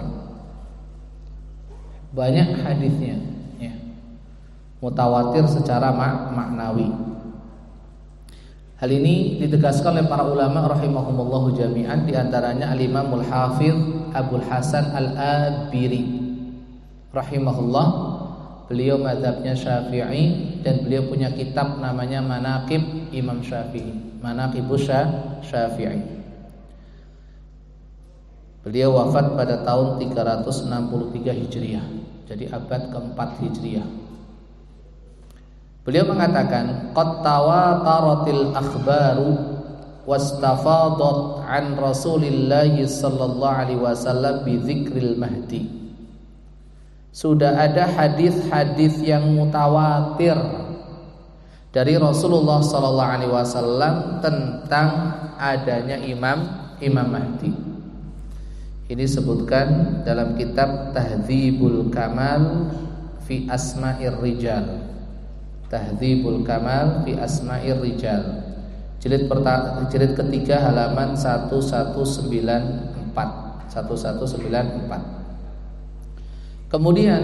Banyak hadisnya, ya. Mutawatir secara maknawi. Hal ini ditegaskan oleh para ulama rahimahumullahu jami'an, di antaranya Al-Imamul Hafidh Abul Hasan Al-Abiri rahimahullah. Beliau mazhabnya Syafi'i dan beliau punya kitab namanya Manaqib Imam Syafi'i, Manaqibus Syafi'i. Beliau wafat pada tahun 363 Hijriah, jadi abad keempat Hijriah. Beliau mengatakan qad tawataratil akhbaru wastafadat an Rasulillah sallallahu alaihi wasallam bi dzikril mahdi. Sudah ada hadis-hadis yang mutawatir dari Rasulullah sallallahu alaihi wasallam tentang adanya Imam Mahdi. Ini disebutkan dalam kitab Tahdzibul Kamal fi Asma'ir Rijal. Tahdzibul Kamal fi Asma'ir Rijal, jilid ketiga halaman 1194. Kemudian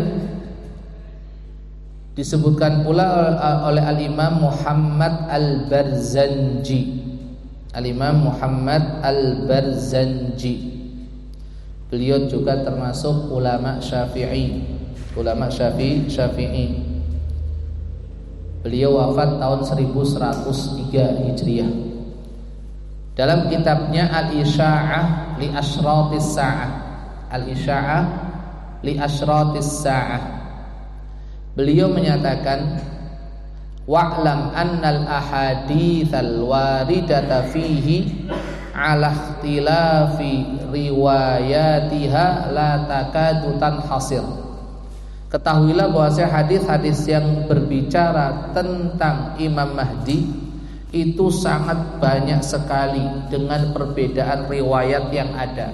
disebutkan pula oleh Al-Imam Muhammad Al-Barzanji. Al-Imam Muhammad Al-Barzanji Beliau juga termasuk ulama Syafi'i. Beliau wafat tahun 1103 Hijriah. Dalam kitabnya Al-Isya'ah li Asyratis Sa'ah, Al-Isya'ah li Asyratis Sa'ah, beliau menyatakan, wa'lam annal ahaditsal waridata fihi ala ikhtilafi riwayatiha la takadu tanhasir. Ketahuilah bahwasanya hadis-hadis yang berbicara tentang Imam Mahdi itu sangat banyak sekali dengan perbedaan riwayat yang ada,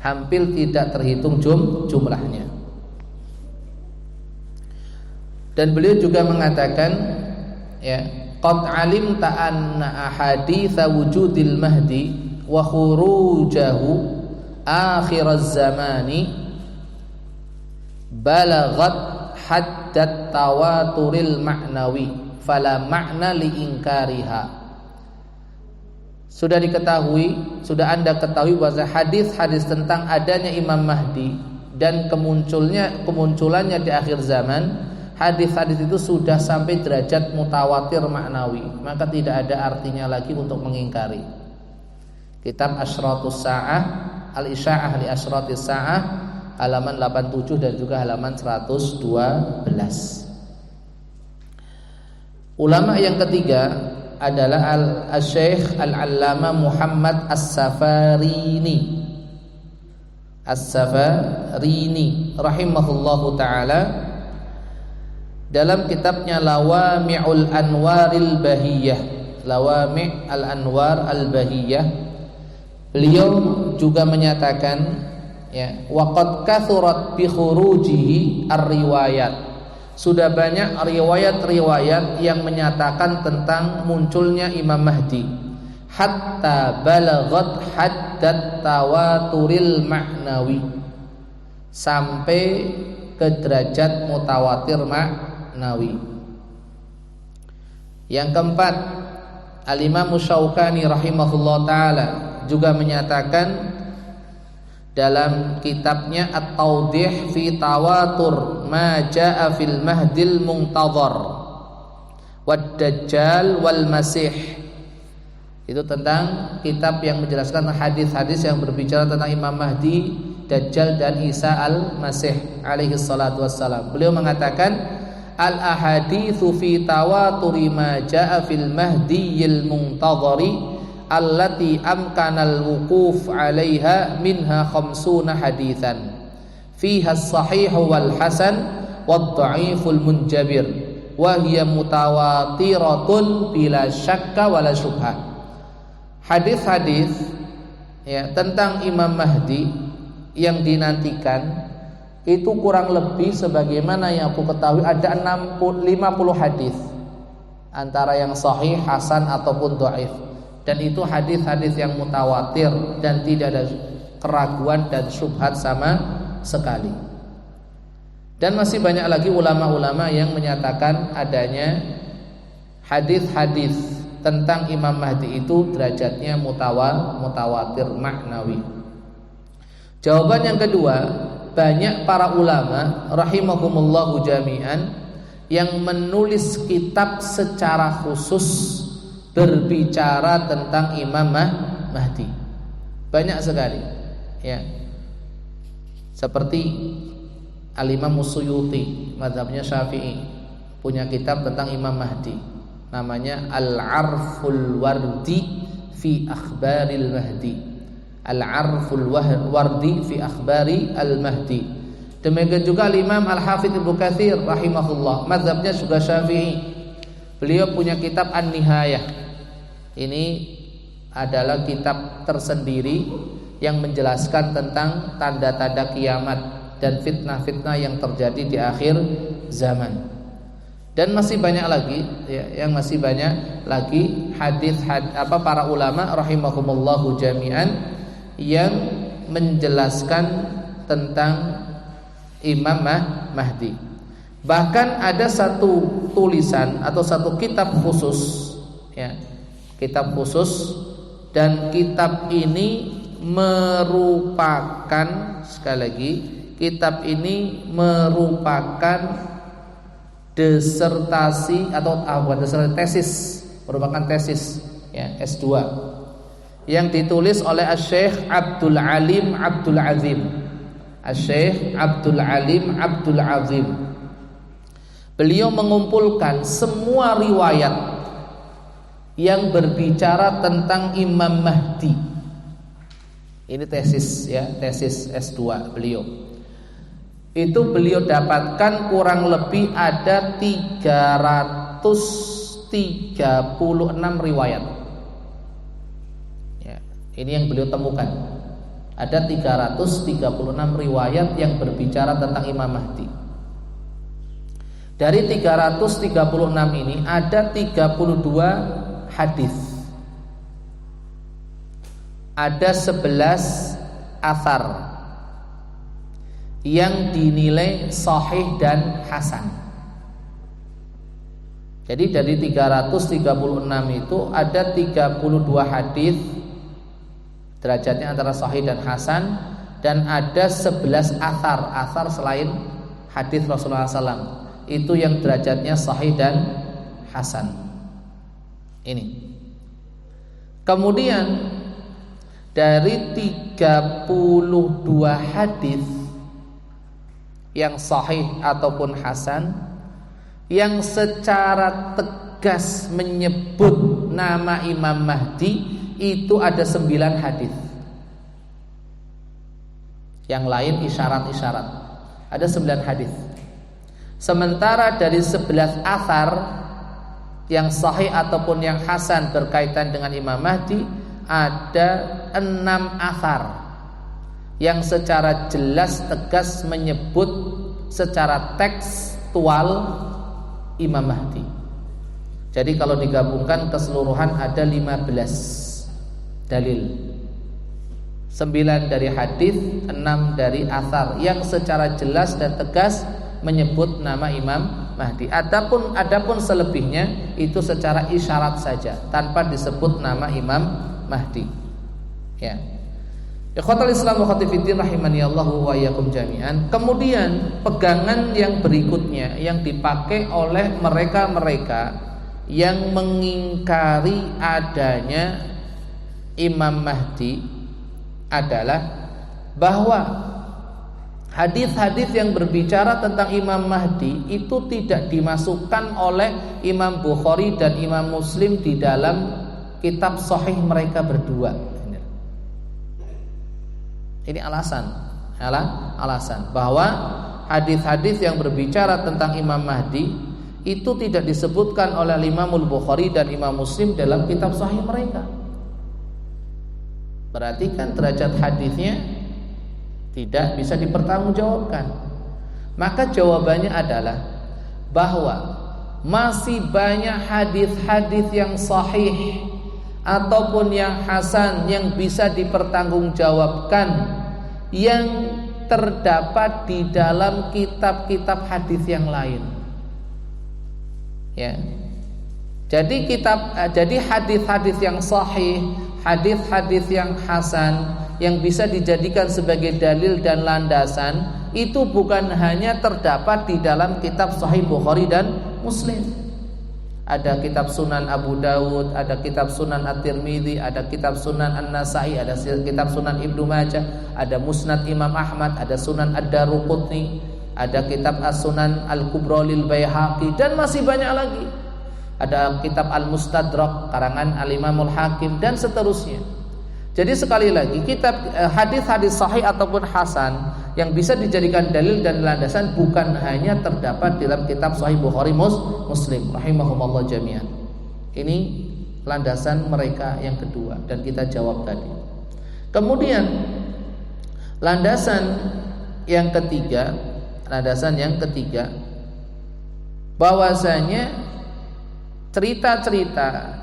hampir tidak terhitung jumlahnya. Dan beliau juga mengatakan, ya, qad alimta anna ahaditsa wujudil mahdi wa khurujahu akhiraz zamani balaghat haddat tawaturil ma'nawi fala makna liingkariha. Sudah Anda ketahui bahwa hadis-hadis tentang adanya Imam Mahdi dan kemunculannya di akhir zaman, hadis-hadis itu sudah sampai derajat mutawatir maknawi, maka tidak ada artinya lagi untuk mengingkari. Kitab Asyratus Sa'ah, Al-Isya'ah li Asyratis Sa'ah, halaman 87 dan juga halaman 112. Ulama yang ketiga adalah Al-Syekh Al-Allamah Muhammad As-Safarini rahimahullahu ta'ala. Dalam kitabnya Lawami'ul Anwaril Bahiyah, Lawami' al-Anwar al-Bahiyah, beliau juga menyatakan, ya, waqad kathurat bi khurujihi ar-riwayat. Sudah banyak riwayat-riwayat yang menyatakan tentang munculnya Imam Mahdi, hatta balaghat haddat tawaturil ma'nawi, sampai ke derajat mutawatir ma'nawi. Yang keempat, Al-Imam Syaukani rahimahullah ta'ala juga menyatakan dalam kitabnya At-Tawdih fi Tawatur ma jaa fil Mahdil Muntadhar wad Dajjal wal Masih. Itu tentang kitab yang menjelaskan hadis-hadis yang berbicara tentang Imam Mahdi, Dajjal dan Isa al-Masih alaihi salatu wassalam. Beliau mengatakan, al-ahaditsu fi tawaturi ma jaa fil Mahdiyil Muntadhari allati amkanal wuquf 'alaiha minha 50 haditsan fiha as-sahih wal hasan wad dha'iful munjabir wa hiya mutawatiratun bila syakka wala syubhah. Hadis-hadis, ya, tentang Imam Mahdi yang dinantikan itu kurang lebih sebagaimana yang aku ketahui ada 50 hadis, antara yang sahih, hasan ataupun dhaif. Dan itu hadis-hadis yang mutawatir dan tidak ada keraguan dan syubhat sama sekali. Dan masih banyak lagi ulama-ulama yang menyatakan adanya hadis-hadis tentang Imam Mahdi itu derajatnya mutawatir maknawi. Jawaban yang kedua, banyak para ulama rahimahumullahu jami'an yang menulis kitab secara khusus berbicara tentang Imam Mahdi. Banyak sekali, ya. Seperti Al-Imam Suyuti, mazhabnya Syafi'i, punya kitab tentang Imam Mahdi, namanya Al-Arful Wardi fi Akhbaril Mahdi. Al-Arful Wardi fi Akhbari Al-Mahdi. Demikian juga Al-Imam Al-Hafidz Ibnu Katsir rahimahullah, mazhabnya juga Syafi'i. Beliau punya kitab An-Nihayah. Ini adalah kitab tersendiri yang menjelaskan tentang tanda-tanda kiamat dan fitnah-fitnah yang terjadi di akhir zaman. Dan masih banyak lagi, ya, yang masih banyak lagi para ulama rahimahumullahu jami'an yang menjelaskan tentang Imam Mahdi. Bahkan ada satu tulisan atau satu kitab khusus, ya, kitab khusus, dan kitab ini merupakan, sekali lagi, kitab ini merupakan disertasi atau tesis, merupakan tesis ya, S2 yang ditulis oleh Syekh Abdul Alim Abdul Azim. Syekh Abdul Alim Abdul Azim. Beliau mengumpulkan semua riwayat yang berbicara tentang Imam Mahdi. Ini tesis ya, tesis S2 beliau. Itu beliau dapatkan kurang lebih ada 336 riwayat. Ya, ini yang beliau temukan. Ada 336 riwayat yang berbicara tentang Imam Mahdi. Dari 336 ini ada 32 hadis. Ada 11 athar yang dinilai sahih dan hasan. Jadi dari 336 itu ada 32 hadis derajatnya antara sahih dan hasan, dan ada 11 athar selain hadis Rasulullah SAW itu yang derajatnya sahih dan hasan. Ini. Kemudian dari 32 hadis yang sahih ataupun hasan yang secara tegas menyebut nama Imam Mahdi itu ada 9 hadis. Yang lain isyarat-isyarat. Ada 9 hadis. Sementara dari 11 athar yang sahih ataupun yang hasan berkaitan dengan Imam Mahdi ada 6 athar yang secara jelas tegas menyebut secara tekstual Imam Mahdi. Jadi kalau digabungkan keseluruhan ada 15 dalil. 9 dari hadis, 6 dari athar yang secara jelas dan tegas menyebut nama Imam Mahdi. Adapun selebihnya itu secara isyarat saja tanpa disebut nama Imam Mahdi. Ya. Ikhwatul Islam wa khatifiddin rahimani Allahu wa iyyakum jami'an. Kemudian pegangan yang berikutnya yang dipakai oleh mereka-mereka yang mengingkari adanya Imam Mahdi adalah bahwa hadis-hadis yang berbicara tentang Imam Mahdi itu tidak dimasukkan oleh Imam Bukhari dan Imam Muslim di dalam kitab sahih mereka berdua. Ini alasan bahwa hadis-hadis yang berbicara tentang Imam Mahdi itu tidak disebutkan oleh Imam Bukhari dan Imam Muslim dalam kitab sahih mereka. Berarti kan derajat hadisnya tidak bisa dipertanggungjawabkan. Maka jawabannya adalah bahwa masih banyak hadis-hadis yang sahih ataupun yang hasan yang bisa dipertanggungjawabkan yang terdapat di dalam kitab-kitab hadis yang lain. Ya. Jadi hadis-hadis yang sahih, hadis-hadis yang hasan yang bisa dijadikan sebagai dalil dan landasan itu bukan hanya terdapat di dalam kitab Sahih Bukhari dan Muslim. Ada kitab Sunan Abu Dawud, ada kitab Sunan At-Tirmidzi, ada kitab Sunan An-Nasa'i, ada kitab Sunan Ibnu Majah, ada Musnad Imam Ahmad, ada Sunan Ad-Daruqutni, ada kitab As-Sunan Al-Kubra lil Baihaqi, dan masih banyak lagi. Ada kitab Al-Mustadrak karangan Al-Imamul Hakim dan seterusnya. Jadi sekali lagi kitab hadis-hadis sahih ataupun hasan yang bisa dijadikan dalil dan landasan bukan hanya terdapat dalam kitab Sahih Bukhari Muslim rahimahumallah jami'an. Ini landasan mereka yang kedua dan kita jawab tadi. Kemudian landasan yang ketiga bahwasanya cerita-cerita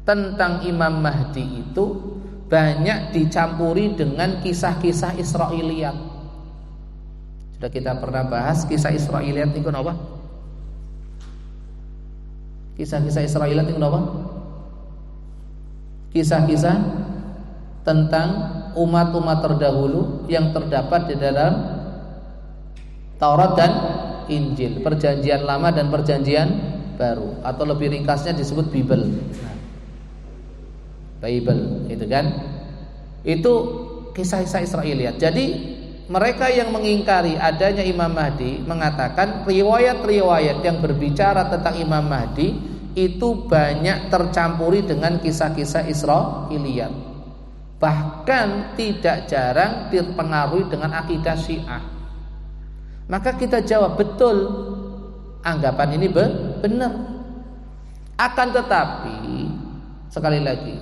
tentang Imam Mahdi itu banyak dicampuri dengan kisah-kisah Israiliyat. Sudah kita pernah bahas kisah Israiliyat itu apa? Kisah-kisah Israiliyat itu apa? Kisah-kisah tentang umat-umat terdahulu yang terdapat di dalam Taurat dan Injil, Perjanjian Lama dan Perjanjian Baru, atau lebih ringkasnya disebut Bible. Bible, itu kan? Itu kisah-kisah Israiliyat. Jadi mereka yang mengingkari adanya Imam Mahdi mengatakan riwayat-riwayat yang berbicara tentang Imam Mahdi itu banyak tercampuri dengan kisah-kisah Israiliyat. Bahkan tidak jarang dipengaruhi dengan akidah Syiah. Maka kita jawab, betul, anggapan ini benar. Akan tetapi sekali lagi,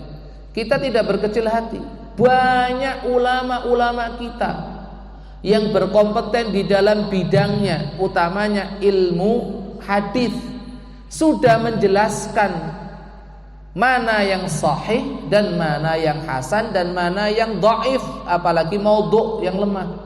kita tidak berkecil hati. Banyak ulama-ulama kita yang berkompeten di dalam bidangnya, utamanya ilmu hadis, sudah menjelaskan mana yang sahih dan mana yang hasan dan mana yang dhaif, apalagi maudhu' yang lemah.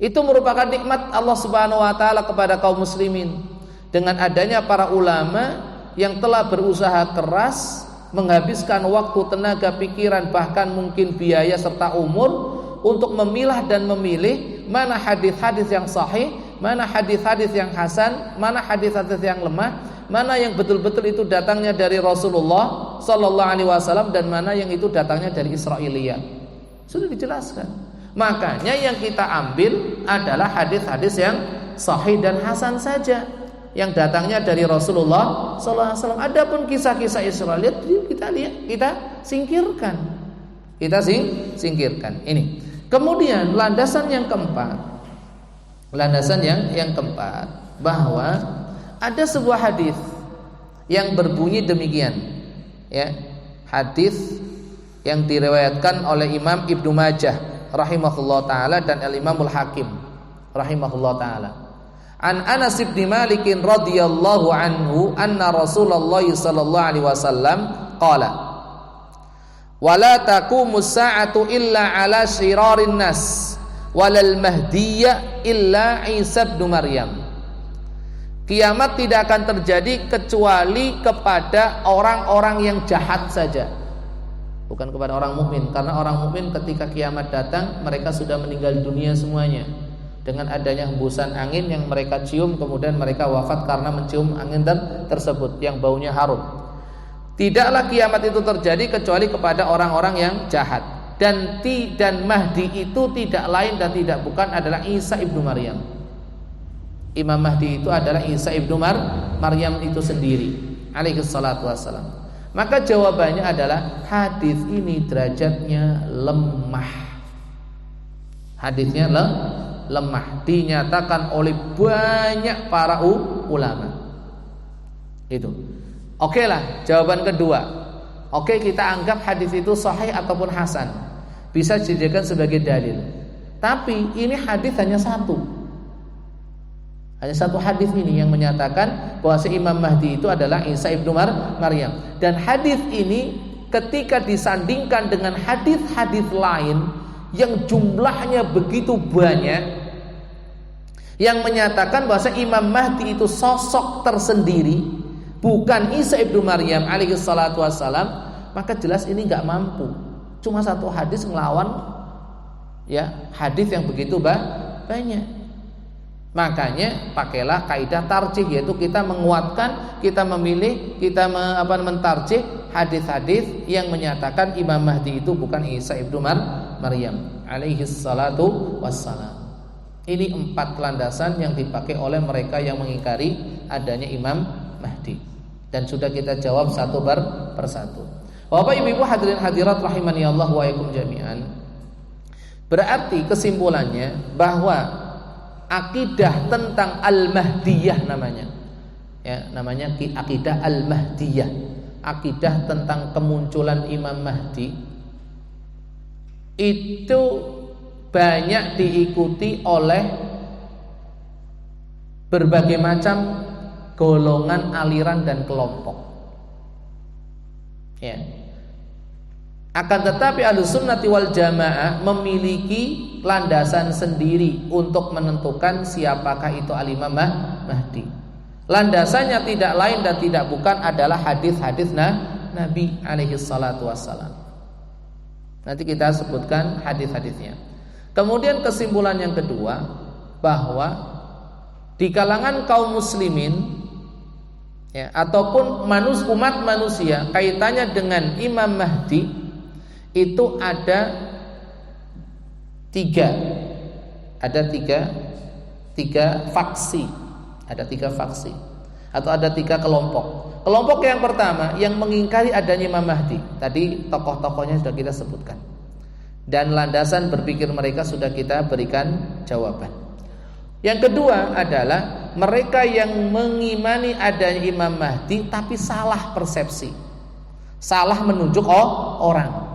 Itu merupakan nikmat Allah Subhanahu wa taala kepada kaum muslimin dengan adanya para ulama yang telah berusaha keras, menghabiskan waktu, tenaga, pikiran, bahkan mungkin biaya serta umur untuk memilah dan memilih mana hadis-hadis yang sahih, mana hadis-hadis yang hasan, mana hadis-hadis yang lemah, mana yang betul-betul itu datangnya dari Rasulullah sallallahu alaihi wasallam dan mana yang itu datangnya dari Israiliyat. Sudah dijelaskan. Makanya yang kita ambil adalah hadis-hadis yang sahih dan hasan saja, yang datangnya dari Rasulullah sallallahu alaihi wasallam. Adapun kisah-kisah Israiliyat kita singkirkan. Kita singkirkan. Ini. Kemudian landasan yang keempat. Landasan yang keempat, bahwa ada sebuah hadis yang berbunyi demikian, ya. Hadis yang diriwayatkan oleh Imam Ibnu Majah rahimahullah taala dan Al-Imamul Hakim rahimahullah taala. An Anas bin Malik radhiyallahu anhu anna Rasulullah sallallahu alaihi wasallam qala: "Wala taqumus sa'atu illa 'ala syirarin nas walal mahdiyya illa Isa bin Maryam." Kiamat tidak akan terjadi kecuali kepada orang-orang yang jahat saja. Bukan kepada orang mukmin, karena orang mukmin ketika kiamat datang mereka sudah meninggal dunia semuanya. Dengan adanya hembusan angin yang mereka cium, kemudian mereka wafat karena mencium angin tersebut yang baunya harum. Tidaklah kiamat itu terjadi kecuali kepada orang-orang yang jahat. Dan Mahdi itu tidak lain dan tidak bukan adalah Isa ibnu Maryam. Imam Mahdi itu adalah Isa ibnu Maryam itu sendiri, alaihi salatu wassalam. Maka jawabannya adalah hadis ini derajatnya lemah. Hadisnya lemah, dinyatakan oleh banyak para ulama. Itu. Oke lah, jawaban kedua. Oke, kita anggap hadis itu sahih ataupun hasan, bisa dijadikan sebagai dalil. Tapi ini hadis hanya satu. Hanya satu hadis ini yang menyatakan bahwa si Imam Mahdi itu adalah Isa ibnu Maryam. Dan hadis ini ketika disandingkan dengan hadis-hadis lain yang jumlahnya begitu banyak, yang menyatakan bahwa Imam Mahdi itu sosok tersendiri, bukan Isa ibnu Maryam alaihi salatu wassalam, maka jelas ini nggak mampu. Cuma satu hadis ngelawan ya hadis yang begitu banyak. Makanya pakailah kaidah tarjih, yaitu kita menguatkan, kita memilih, kita mentarjih hadis-hadis yang menyatakan Imam Mahdi itu bukan Isa ibnu Maryam alaihi salatu wassalam. Ini 4 landasan yang dipakai oleh mereka yang mengingkari adanya Imam Mahdi, dan sudah kita jawab satu persatu. Bapak Ibu hadirin hadirat rahimani Allah wa iyyakum jami'an. Berarti kesimpulannya bahwa akidah tentang Al-Mahdiyah namanya, ya, namanya akidah Al-Mahdiyah, akidah tentang kemunculan Imam Mahdi, itu banyak diikuti oleh berbagai macam golongan, aliran dan kelompok, ya. Akan tetapi Ahlussunnati wal Jamaah memiliki landasan sendiri untuk menentukan siapakah itu Al-Imam Mahdi. Landasannya tidak lain dan tidak bukan adalah hadis-hadis Nabi alaihi salatu wassalam. Nanti kita sebutkan hadis-hadisnya. Kemudian kesimpulan yang kedua, bahwa di kalangan kaum muslimin ya, ataupun umat manusia, kaitannya dengan Imam Mahdi itu ada tiga faksi, atau ada tiga kelompok. Kelompok yang pertama yang mengingkari adanya Imam Mahdi. Tadi tokoh-tokohnya sudah kita sebutkan, dan landasan berpikir mereka sudah kita berikan jawaban. Yang kedua adalah mereka yang mengimani adanya Imam Mahdi tapi salah persepsi, salah menunjuk orang.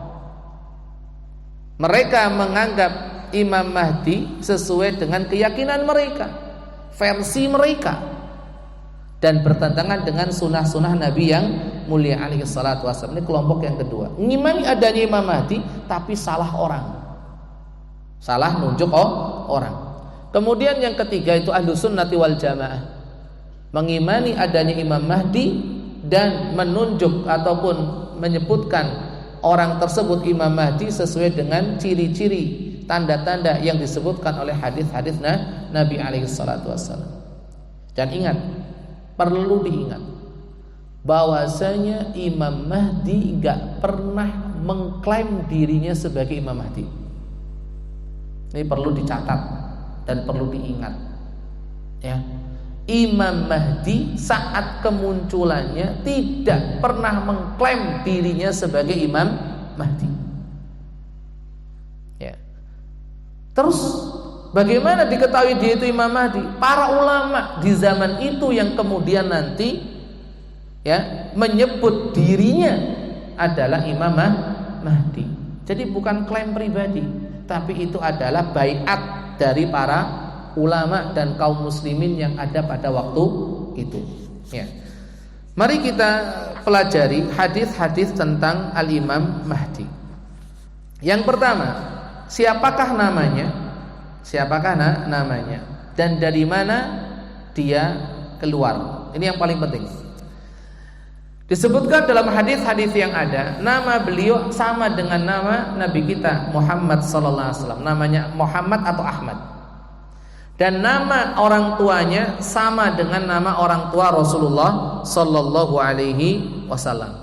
Mereka menganggap Imam Mahdi sesuai dengan keyakinan mereka, versi mereka, dan bertentangan dengan sunnah-sunnah Nabi yang mulia alaihi salatu wassalam. Ini kelompok yang kedua, mengimani adanya Imam Mahdi tapi salah orang, salah nunjuk orang. Kemudian yang ketiga itu Ahlus Sunnati wal Jamaah, mengimani adanya Imam Mahdi dan menunjuk ataupun menyebutkan orang tersebut Imam Mahdi sesuai dengan ciri-ciri, tanda-tanda yang disebutkan oleh hadis-hadis Nabi alaihi salatu wassalam. Dan ingat, perlu diingat bahwasanya Imam Mahdi gak pernah mengklaim dirinya sebagai Imam Mahdi. Ini perlu dicatat dan perlu diingat ya. Imam Mahdi saat kemunculannya tidak pernah mengklaim dirinya sebagai Imam Mahdi ya. Terus bagaimana diketahui dia itu Imam Mahdi? Para ulama di zaman itu yang kemudian nanti ya menyebut dirinya adalah Imam Mahdi. Jadi bukan klaim pribadi, tapi itu adalah baiat dari para ulama dan kaum muslimin yang ada pada waktu itu ya. Mari kita pelajari hadis-hadis tentang Al-Imam Mahdi. Yang pertama, siapakah namanya? Siapakah namanya dan dari mana dia keluar? Ini yang paling penting. Disebutkan dalam hadis-hadis yang ada, nama beliau sama dengan nama Nabi kita Muhammad sallallahu alaihi wasallam. Namanya Muhammad atau Ahmad. Dan nama orang tuanya sama dengan nama orang tua Rasulullah sallallahu alaihi wasallam.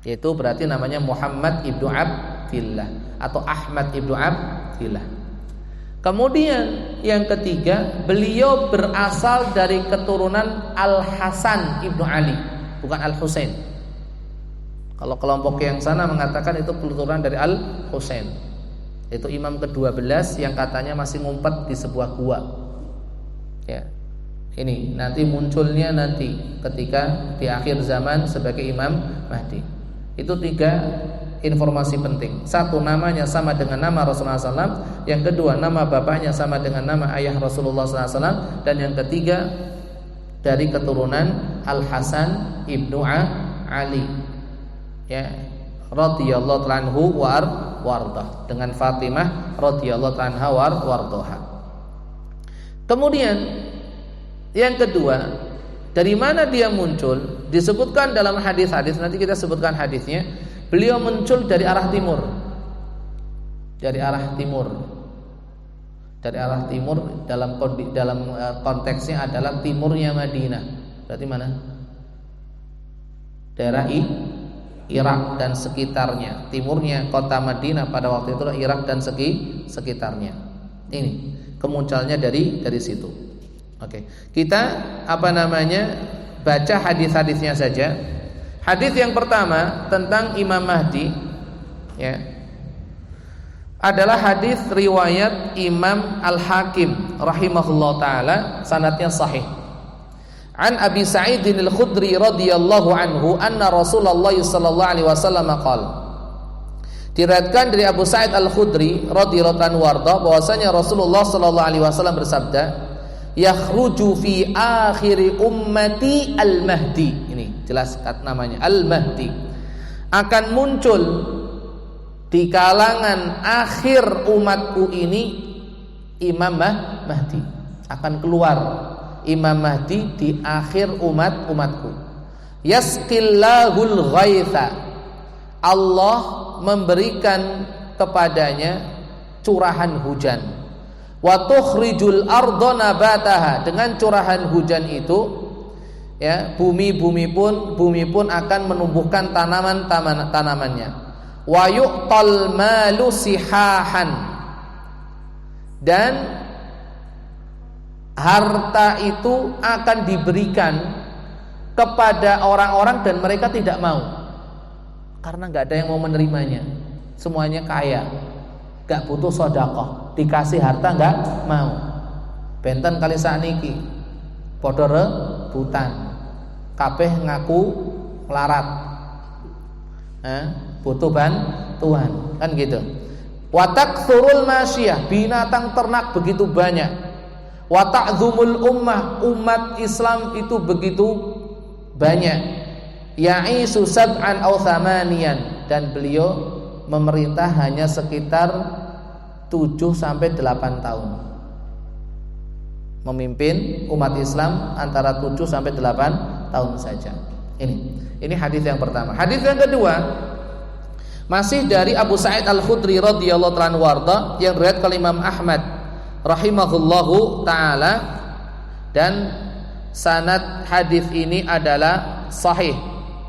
Yaitu berarti namanya Muhammad ibnu Abdillah atau Ahmad ibnu Abdillah. Kemudian yang ketiga, beliau berasal dari keturunan Al-Hasan ibnu Ali, bukan Al-Husain. Kalau kelompok yang sana mengatakan itu keturunan dari Al-Husain. Itu imam ke-12 yang katanya masih ngumpet di sebuah gua. Ya. Ini nanti munculnya nanti ketika di akhir zaman sebagai Imam Mahdi. Itu tiga informasi penting. Satu, namanya sama dengan nama Rasulullah SAW. Yang kedua, nama bapaknya sama dengan nama ayah Rasulullah SAW. Dan yang ketiga, dari keturunan Al-Hasan ibnu Ali ya, radhiyallahu anhu wardah, dengan Fatimah radhiyallahu anha wardoha. Kemudian yang kedua, dari mana dia muncul? Disebutkan dalam hadis-hadis, nanti kita sebutkan hadisnya. Beliau muncul dari arah timur. Dari arah timur. Dari arah timur dalam konteksnya adalah timurnya Madinah. Berarti mana? Daerah Irak dan sekitarnya. Timurnya kota Madinah pada waktu itu Irak dan sekitarnya. Ini kemunculannya dari situ. Oke. Kita baca hadis-hadisnya saja. Hadis yang pertama tentang Imam Mahdi ya, adalah hadis riwayat Imam Al-Hakim rahimahullah taala, sanadnya sahih. An Abi Sa'id Al-Khudri radhiyallahu anhu anna Rasulullah sallallahu alaihi wasallam qala. Diriwayatkan dari Abu Sa'id Al-Khudri radhiyallahu anhu bahwasanya Rasulullah sallallahu alaihi wasallam bersabda, yakhruju fi akhiri ummati al-Mahdi. Ini jelas namanya al-Mahdi. Akan muncul di kalangan akhir umatku ini Imam Mahdi. Akan keluar Imam Mahdi di akhir umatku. Yasqillahul ghaitha. Allah memberikan kepadanya curahan hujan. Wa tukhrijul ardha nabataha, dengan curahan hujan itu ya bumi pun akan menumbuhkan tanamannya. Wa yu'tal malu sihahan, dan harta itu akan diberikan kepada orang-orang dan mereka tidak mau, karena nggak ada yang mau menerimanya. Semuanya kaya, nggak butuh sedekah, dikasih harta nggak mau. Benten kali saniki padha rebutan, kabeh ngaku melarat, butuh bantuan, kan gitu. Wa takthurul masyiyah, binatang ternak begitu banyak. Wa ta'zumul umat Islam itu begitu banyak. Ya'isu sab'an aw thamaniyan, dan beliau memerintah hanya sekitar 7 sampai 8 tahun. Memimpin umat Islam antara 7 sampai 8 tahun saja. Ini hadis yang pertama. Hadis yang kedua masih dari Abu Sa'id Al-Khudri radhiyallahu ta'ala anhu, yang riwayat oleh Imam Ahmad rahimahullahu ta'ala, dan sanad hadis ini adalah sahih.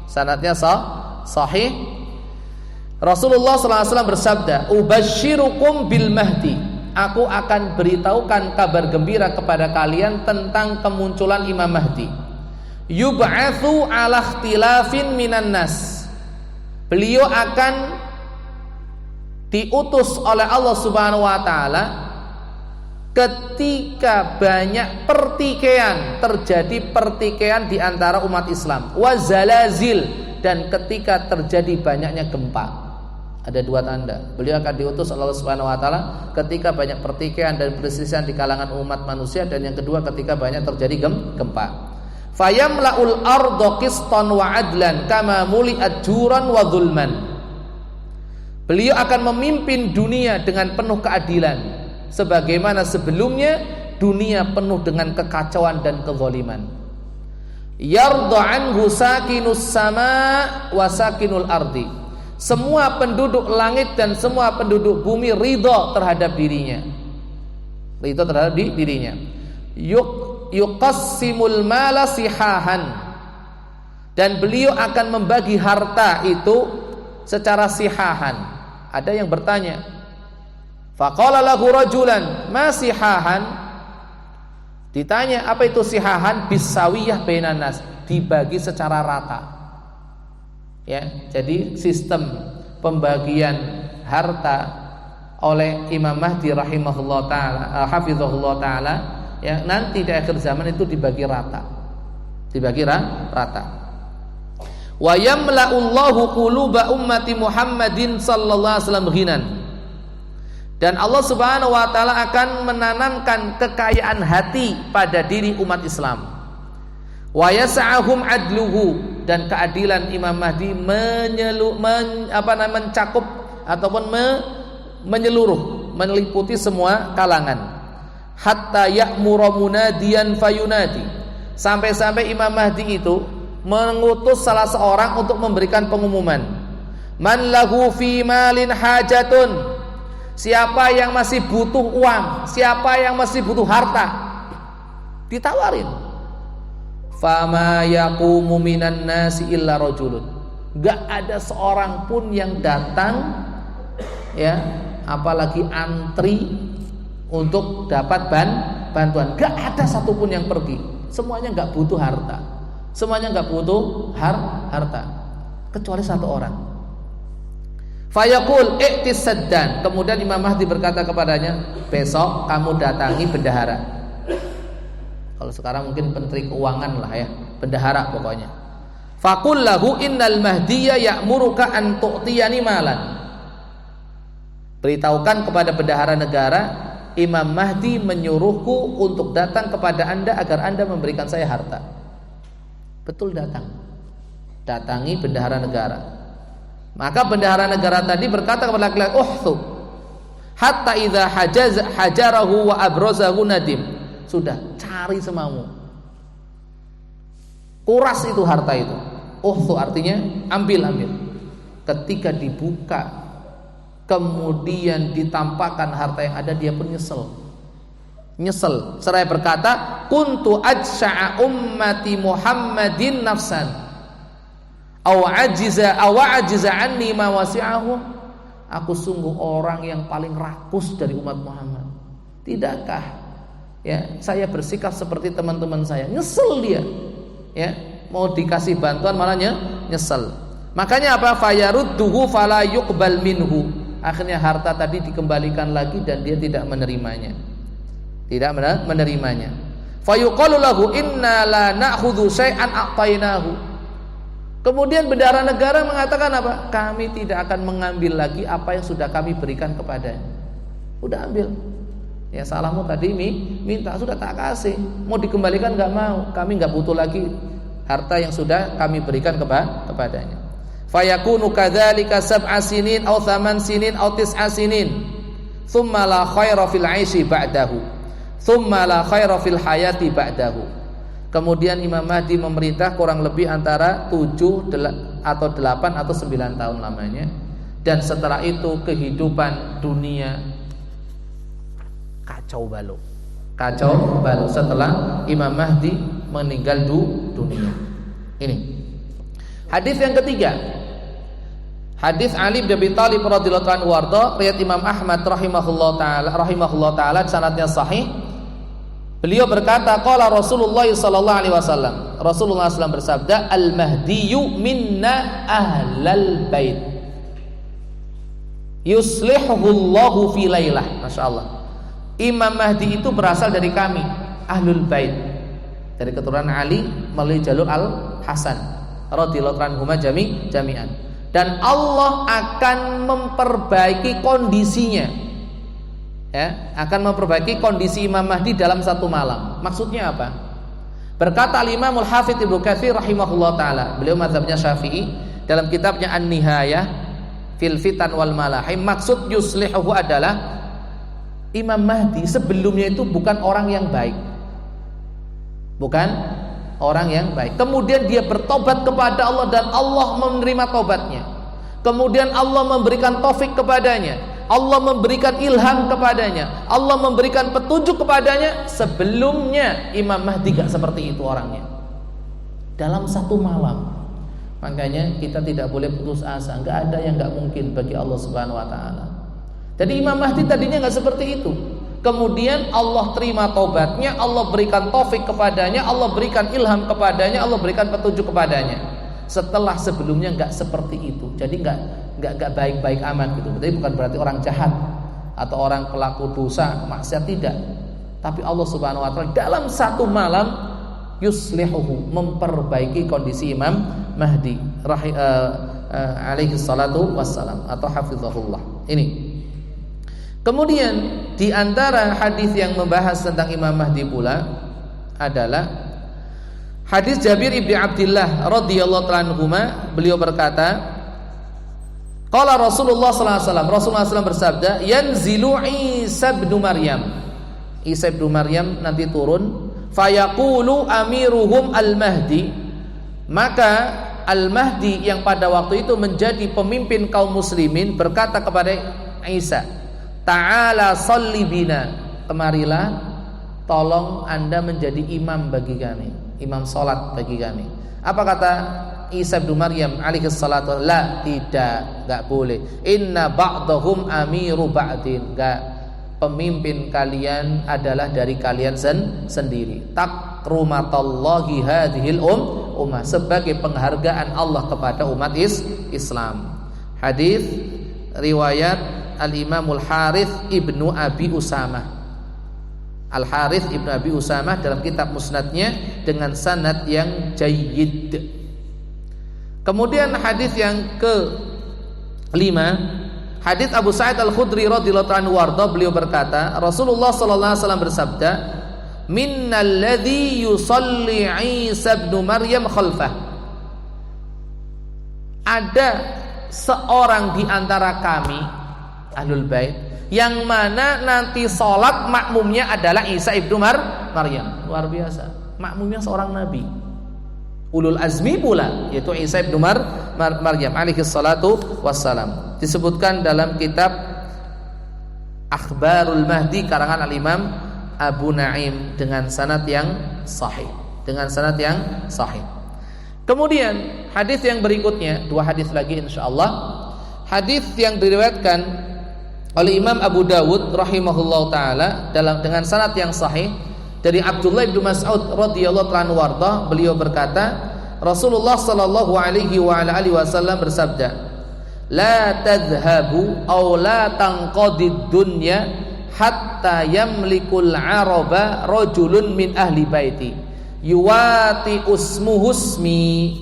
Sanadnya sahih. Rasulullah SAW bersabda, "Ubasyirukum bil mahdi." Aku akan beritahukan kabar gembira kepada kalian tentang kemunculan Imam Mahdi. Yub'atsu 'ala ikhtilafin minan nas. Beliau akan diutus oleh Allah Subhanahu wa taala ketika banyak terjadi pertikaian di antara umat Islam, wa zalazil, dan ketika terjadi banyaknya gempa. Ada 2 tanda beliau akan diutus oleh Allah Subhanahu wa taala ketika banyak pertikaian dan perselisihan di kalangan umat manusia, dan yang kedua ketika banyak terjadi gempa. Fayamla'ul arda qistan wa adlan kama muli'at juran wa zulman. Beliau akan memimpin dunia dengan penuh keadilan, sebagaimana sebelumnya dunia penuh dengan kekacauan dan kezaliman. Yarda anhu sakinus sama wa sakinul ardi. Semua penduduk langit dan semua penduduk bumi ridha terhadap dirinya. Ridha terhadap dirinya. Yuqassimul mala sihahan, dan beliau akan membagi harta itu secara sihahan. Ada yang bertanya, faqala lahu rajulan ma sihahan, ditanya apa itu sihahan, bisawiyah bainan nas, dibagi secara rata. Ya, jadi sistem pembagian harta oleh Imam Mahdi rahimahullah taala, hafizahullah taala, ya, nanti di akhir zaman itu dibagi rata. Wa yamla'ullahu quluba ummati Muhammadin sallallahu alaihi wasallam ghinan. Dan Allah Subhanahu wa taala akan menanamkan kekayaan hati pada diri umat Islam. Wa yas'ahum adluhu, dan keadilan Imam Mahdi mencakup ataupun menyeluruh, meliputi semua kalangan. Hatta ya'muru munadiyan fayunadi, sampai-sampai Imam Mahdi itu mengutus salah seorang untuk memberikan pengumuman. Man lahu fi malin hajatun, siapa yang masih butuh uang, siapa yang masih butuh harta, ditawarin. Fama yaqumu minan nasi illa rajulun, enggak ada seorang pun yang datang, ya, apalagi antri untuk dapat bantuan. Enggak ada satupun yang pergi. Semuanya enggak butuh harta. Semuanya enggak butuh harta, kecuali satu orang. Fayaqul i'tis saddan, kemudian Imam Mahdi berkata kepadanya, besok kamu datangi bendahara. Kalau sekarang mungkin menteri keuangan lah ya, bendahara pokoknya. Faqul lahu innal mahdiyya ya'muruka an tu'tiyani malan. Beritahukan kepada bendahara negara, Imam Mahdi menyuruhku untuk datang kepada Anda agar Anda memberikan saya harta. Betul, datangi bendahara negara. Maka bendahara negara tadi berkata kepada laki-laki, "Uhthu hatta idza hajarahu wa abrazahu nadim." Sudah, cari semaumu, kuras itu harta itu. Uhthu artinya ambil. Ketika dibuka kemudian ditampakkan harta yang ada, dia pun nyesel. Seraya berkata, kuntu ajsha'a ummati Muhammadin nafsan aw ajiza anni ma wasi'ahum. Aku sungguh orang yang paling rakus dari umat Muhammad. Tidakkah ya saya bersikap seperti teman-teman saya? Nyesel dia. Ya, mau dikasih bantuan malah nyesel. Makanya apa? Fayarudduhu fala yuqbal minhu. Akhirnya harta tadi dikembalikan lagi dan dia tidak menerimanya. Fayuqalu lahu inna la na'khudhu syai'an a'tainahu. Kemudian bendahara negara mengatakan apa? Kami tidak akan mengambil lagi apa yang sudah kami berikan kepadanya. Udah ambil. Ya salahmu tadi minta, sudah tak kasih. Mau dikembalikan enggak mau. Kami enggak butuh lagi harta yang sudah kami berikan kepadanya. Fayakunu kadzalika sab'a sinin aw thaman sinin aw tis'a sinin. Tsumma la khaira fil 'aishi ba'dahu. Tsumma la khaira fil hayati ba'dahu. Kemudian Imam Mahdi memerintah kurang lebih antara 7 atau 8 atau 9 tahun lamanya. Dan setelah itu kehidupan dunia kacau balau setelah Imam Mahdi meninggal dunia. Ini hadis yang ketiga, hadis Ali bin Abi Thalib radhiyallahu anhu warda, riwayat Imam Ahmad rahimahullah taala, sanadnya sahih. Beliau berkata, qala Rasulullah sallallahu alaihi wasallam, Rasulullah SAW bersabda, al-mahdiyyu minna ahlal bait yuslihuhullahu fi lailah. Masyaallah. Imam Mahdi itu berasal dari kami, Ahlul Bait, dari keturunan Ali melalui jalur Al-Hasan radhiyallahu anhuma jami'an. Dan Allah akan memperbaiki kondisinya. Ya, akan memperbaiki kondisi Imam Mahdi dalam satu malam. Maksudnya apa? Berkata Al-Imam Al-Hafidz Ibnu Katsir rahimahullah taala, beliau mazhabnya Syafi'i, dalam kitabnya An-Nihayah fil Fitan wal Malahim, maksud yuslihuhu adalah Imam Mahdi sebelumnya itu bukan orang yang baik. Kemudian dia bertobat kepada Allah dan Allah menerima tobatnya. Kemudian Allah memberikan taufik kepadanya, Allah memberikan ilham kepadanya, Allah memberikan petunjuk kepadanya. Sebelumnya Imam Mahdi gak seperti itu orangnya. Dalam satu malam. Makanya kita tidak boleh putus asa. Gak ada yang gak mungkin bagi Allah Subhanahu wa ta'ala. Jadi Imam Mahdi tadinya nggak seperti itu. Kemudian Allah terima taubatnya, Allah berikan taufik kepadanya, Allah berikan ilham kepadanya, Allah berikan petunjuk kepadanya. Setelah sebelumnya nggak seperti itu. Jadi nggak baik-baik amat gitu. Jadi bukan berarti orang jahat atau orang pelaku dosa, maksiat, tidak. Tapi Allah Subhanahu wa taala dalam satu malam yuslihuhu, memperbaiki kondisi Imam Mahdi alaihi salatu wassalam atau hafizahullah. Ini. Kemudian di antara hadis yang membahas tentang Imam Mahdi pula adalah hadis Jabir ibn Abdullah radhiyallahu anhuma. Beliau berkata, qala Rasulullah sallallahu alaihi wasallam, Rasulullah SAW bersabda, yanzilu Isa bin Maryam. Isa bin Maryam nanti turun, fayaqulu amiruhum al-Mahdi. Maka al-Mahdi yang pada waktu itu menjadi pemimpin kaum muslimin berkata kepada Isa, ta'ala sholli bina, kemarilah tolong Anda menjadi imam bagi kami, imam salat bagi kami. Apa kata Isa bin Maryam alaihi salatu? La, tidak, enggak boleh. Inna ba'dahum amiru ba'din, enggak. Pemimpin kalian adalah dari kalian sendiri. Takrumatallahi hadhil ummah, sebagai penghargaan Allah kepada umat Islam. Hadis riwayat Al-Imamul Harith ibnu Abi Usamah. Al-Harith ibnu Abi Usamah dalam kitab musnadnya dengan sanad yang jayyid. Kemudian hadis yang ke-5, hadis Abu Sa'id Al-Khudri radhiyallahu anhu warda, beliau berkata, Rasulullah sallallahu alaihi wasallam bersabda, minnal ladzi yusalli Isa ibn Maryam khalfah. Ada seorang di antara kami Ahlul Bait yang mana nanti sholat makmumnya adalah Isa ibnu Maryam. Luar biasa, makmumnya seorang nabi, ulul azmi pula, yaitu Isa bin Maryam alaihi salatu wassalam. Disebutkan dalam kitab Akhbarul Mahdi karangan Al-Imam Abu Naim dengan sanad yang sahih. Kemudian hadis yang berikutnya, 2 hadis lagi insyaallah. Hadis yang diriwayatkan oleh Imam Abu Dawud rahimahullahu taala dengan sanad yang sahih dari Abdullah bin Mas'ud radhiyallahu anhu warda, beliau berkata, Rasulullah sallallahu alaihi wa ala alihi wasallam bersabda, "La tadhhabu aw la tanqadid dunya hatta yamlikul araba rajulun min ahli baiti yuwati usmuhu ismi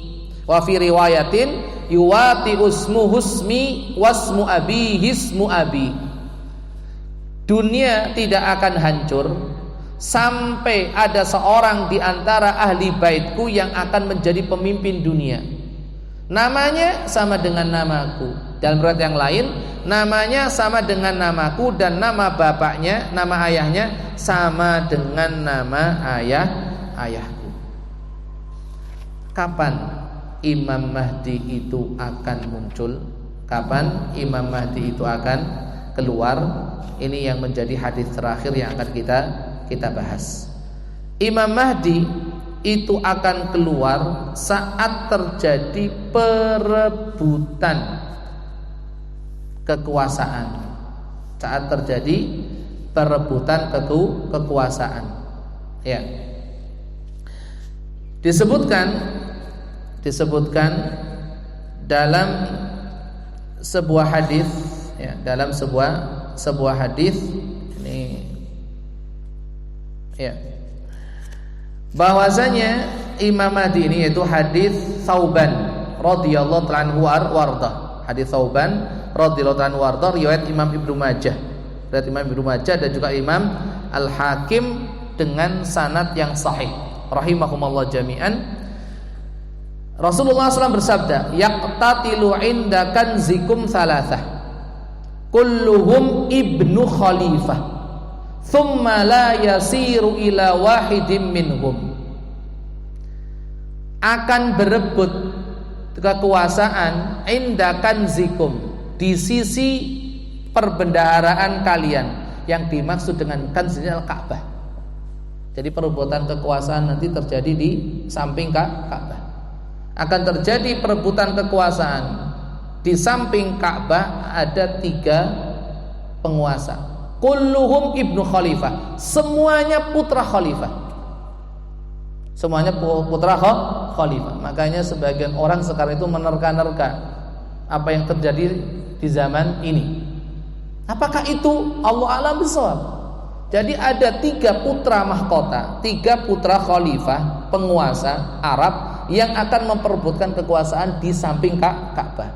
wa fi riwayatin yuwati usmuhu ismi wasmu abihi ismu abi." Dunia tidak akan hancur sampai ada seorang di antara ahli baitku yang akan menjadi pemimpin dunia. Namanya sama dengan namaku. Dalam riwayat yang lain, namanya sama dengan namaku dan nama bapaknya, nama ayahnya sama dengan nama ayahku. Kapan Imam Mahdi itu akan muncul? Kapan Imam Mahdi itu akan keluar? Ini yang menjadi hadis terakhir yang akan kita bahas. Imam Mahdi itu akan keluar saat terjadi perebutan kekuasaan. Saat terjadi perebutan kekuasaan. Ya. Disebutkan dalam sebuah hadis, ya, dalam sebuah hadis ini, ya, bahwasanya Imam Mahdi ini, yaitu hadis Thauban radhiyallahu anhu warda. Hadis Thauban radhiyallahu anhu warda riwayat Imam Ibnu Majah. Riwayat Imam Ibnu Majah dan juga Imam Al-Hakim dengan sanad yang sahih rahimahumullah jami'an. Rasulullah SAW bersabda, "Yaqtatilu inda kanzikum thalathah kulluhum ibnu khalifah thumma la yasiru ila wahidin minhum." Akan berebut kekuasaan inda kanzikum, di sisi perbendaharaan kalian. Yang dimaksud dengan kanz ini Al-Ka'bah. Jadi perebutan kekuasaan nanti terjadi di samping Ka'bah. Akan terjadi perebutan kekuasaan di samping Ka'bah. Ada 3 penguasa. Kulluhum ibnu khalifah, semuanya putra khalifah. Semuanya putra khalifah. Makanya sebagian orang sekarang itu menerka-nerka apa yang terjadi di zaman ini. Apakah itu? Allah a'lam bishawab. Jadi ada 3 putra mahkota, 3 putra khalifah, penguasa Arab yang akan memperebutkan kekuasaan di samping Ka'bah.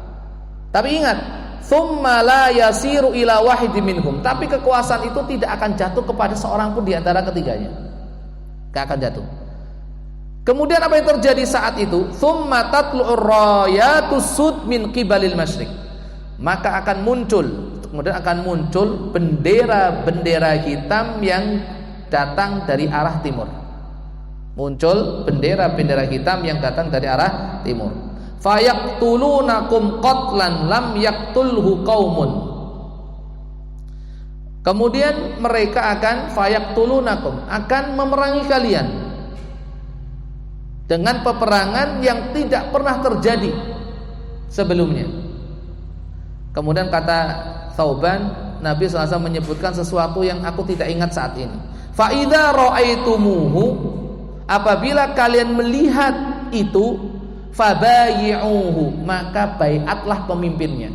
Tapi ingat, tsumma la yasiru ila wahidin minhum. Tapi kekuasaan itu tidak akan jatuh kepada seorang pun di antara ketiganya. Tidak akan jatuh. Kemudian apa yang terjadi saat itu? Tsumma tatlu'ur rayatus sud min qibalil masyriq. Maka akan muncul bendera-bendera hitam yang datang dari arah timur. Muncul bendera-bendera hitam yang datang dari arah timur. Fayaqtulunakum qatlan lam yaqtulhu qaumun. Kemudian mereka akan fayaqtulunakum, akan memerangi kalian dengan peperangan yang tidak pernah terjadi sebelumnya. Kemudian kata Thauban, Nabi SAW menyebutkan sesuatu yang aku tidak ingat saat ini. Fa idza ra'aitumuhu, apabila kalian melihat itu, fabayi'uhu, maka baiatlah pemimpinnya.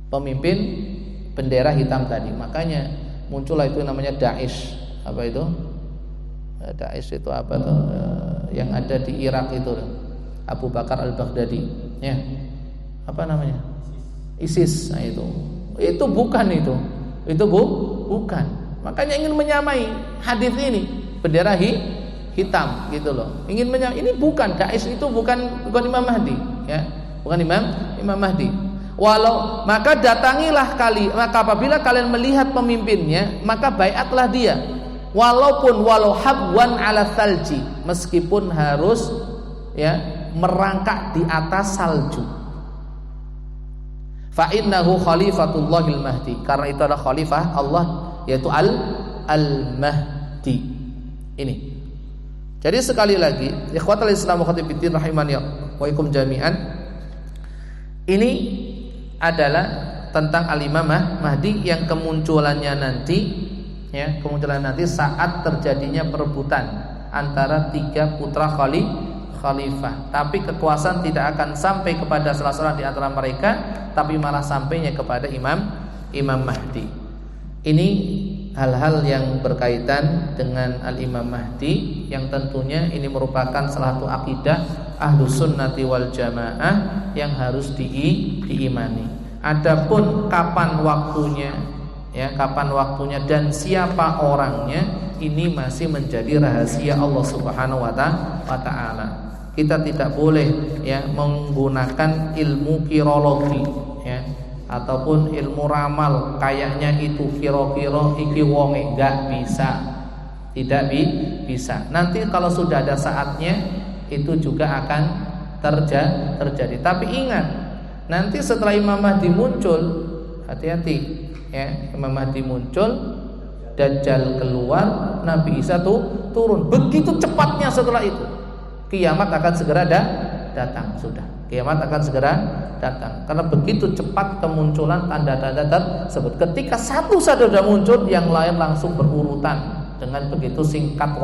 Pemimpin bendera hitam tadi. Makanya muncullah itu namanya Daesh. Apa itu? Daesh itu apa tuh? Yang ada di Irak itu, Abu Bakar al-Baghdadi. Ya. Apa namanya? ISIS. Nah itu bukan itu. Itu bukan. Makanya ingin menyamai hadis ini, bendera hitam gitu loh. Ingin menyamai, ini bukan Daesh, itu bukan Imam Mahdi, ya. Bukan Imam Mahdi. Maka datangilah maka apabila kalian melihat pemimpinnya, maka baiatlah dia. Walau habwan ala thalji, meskipun harus ya merangkak di atas salju. Fa innahu khalifatullahil mahdi, karena itu adalah khalifah Allah, yaitu al-mahdi. Ini. Jadi sekali lagi, ikhwatal Islam wa khatibiddin rahimani wa ikum jami'an, ini adalah tentang al-Imam Mahdi yang kemunculannya nanti, ya, kemunculan nanti saat terjadinya perebutan antara 3 putra khalifah. Tapi kekuasaan tidak akan sampai kepada salah seorang di antara mereka, tapi malah sampainya kepada Imam Mahdi. Ini hal-hal yang berkaitan dengan Al-Imam Mahdi, yang tentunya ini merupakan salah satu akidah Ahlus Sunnati wal Jamaah yang harus diimani. Adapun kapan waktunya, ya, kapan waktunya dan siapa orangnya, ini masih menjadi rahasia Allah Subhanahu wa taala. Kita tidak boleh, ya, menggunakan ilmu kirologi, ya, ataupun ilmu ramal kayaknya itu kira-kira iki wonge, enggak bisa. Tidak bisa. Nanti kalau sudah ada saatnya itu juga akan terjadi. Tapi ingat, nanti setelah Imam Mahdi muncul, hati-hati, ya, Imam Mahdi muncul, Dajjal keluar, Nabi Isa turun. Begitu cepatnya setelah itu, kiamat akan segera datang. Sudah, kiamat akan segera datang. Karena begitu cepat kemunculan tanda-tanda tersebut. Ketika satu saja sudah muncul, yang lain langsung berurutan dengan begitu singkat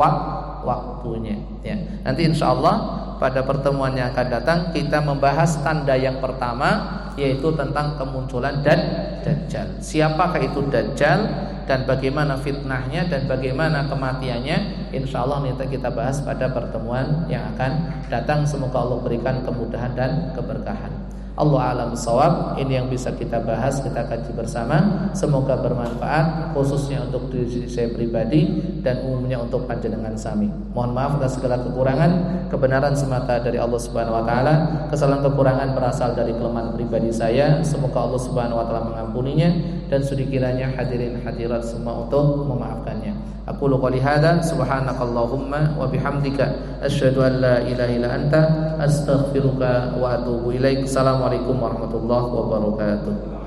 waktunya, ya. Nanti insya Allah pada pertemuan yang akan datang kita membahas tanda yang pertama, yaitu tentang kemunculan Dajjal. Siapakah itu Dajjal dan bagaimana fitnahnya dan bagaimana kematiannya, insya Allah nanti kita bahas pada pertemuan yang akan datang. Semoga Allah berikan kemudahan dan keberkahan. Allah a'lam bishawab. Ini yang bisa kita bahas, kita kaji bersama. Semoga bermanfaat, khususnya untuk diri saya pribadi dan umumnya untuk panjenengan sami. Mohon maaf atas segala kekurangan. Kebenaran semata dari Allah Subhanahu wa taala. Kesalahan kekurangan berasal dari kelemahan pribadi saya. Semoga Allah Subhanahu wa taala mengampuninya dan sudi kiranya hadirin hadirat semua untuk memaafkannya. Aku qouli hadza, subhanakallahumma wa bihamdika asyhadu an la ilaha illa anta astaghfiruka wa atubu ilaik. Assalamualaikum warahmatullahi wabarakatuh.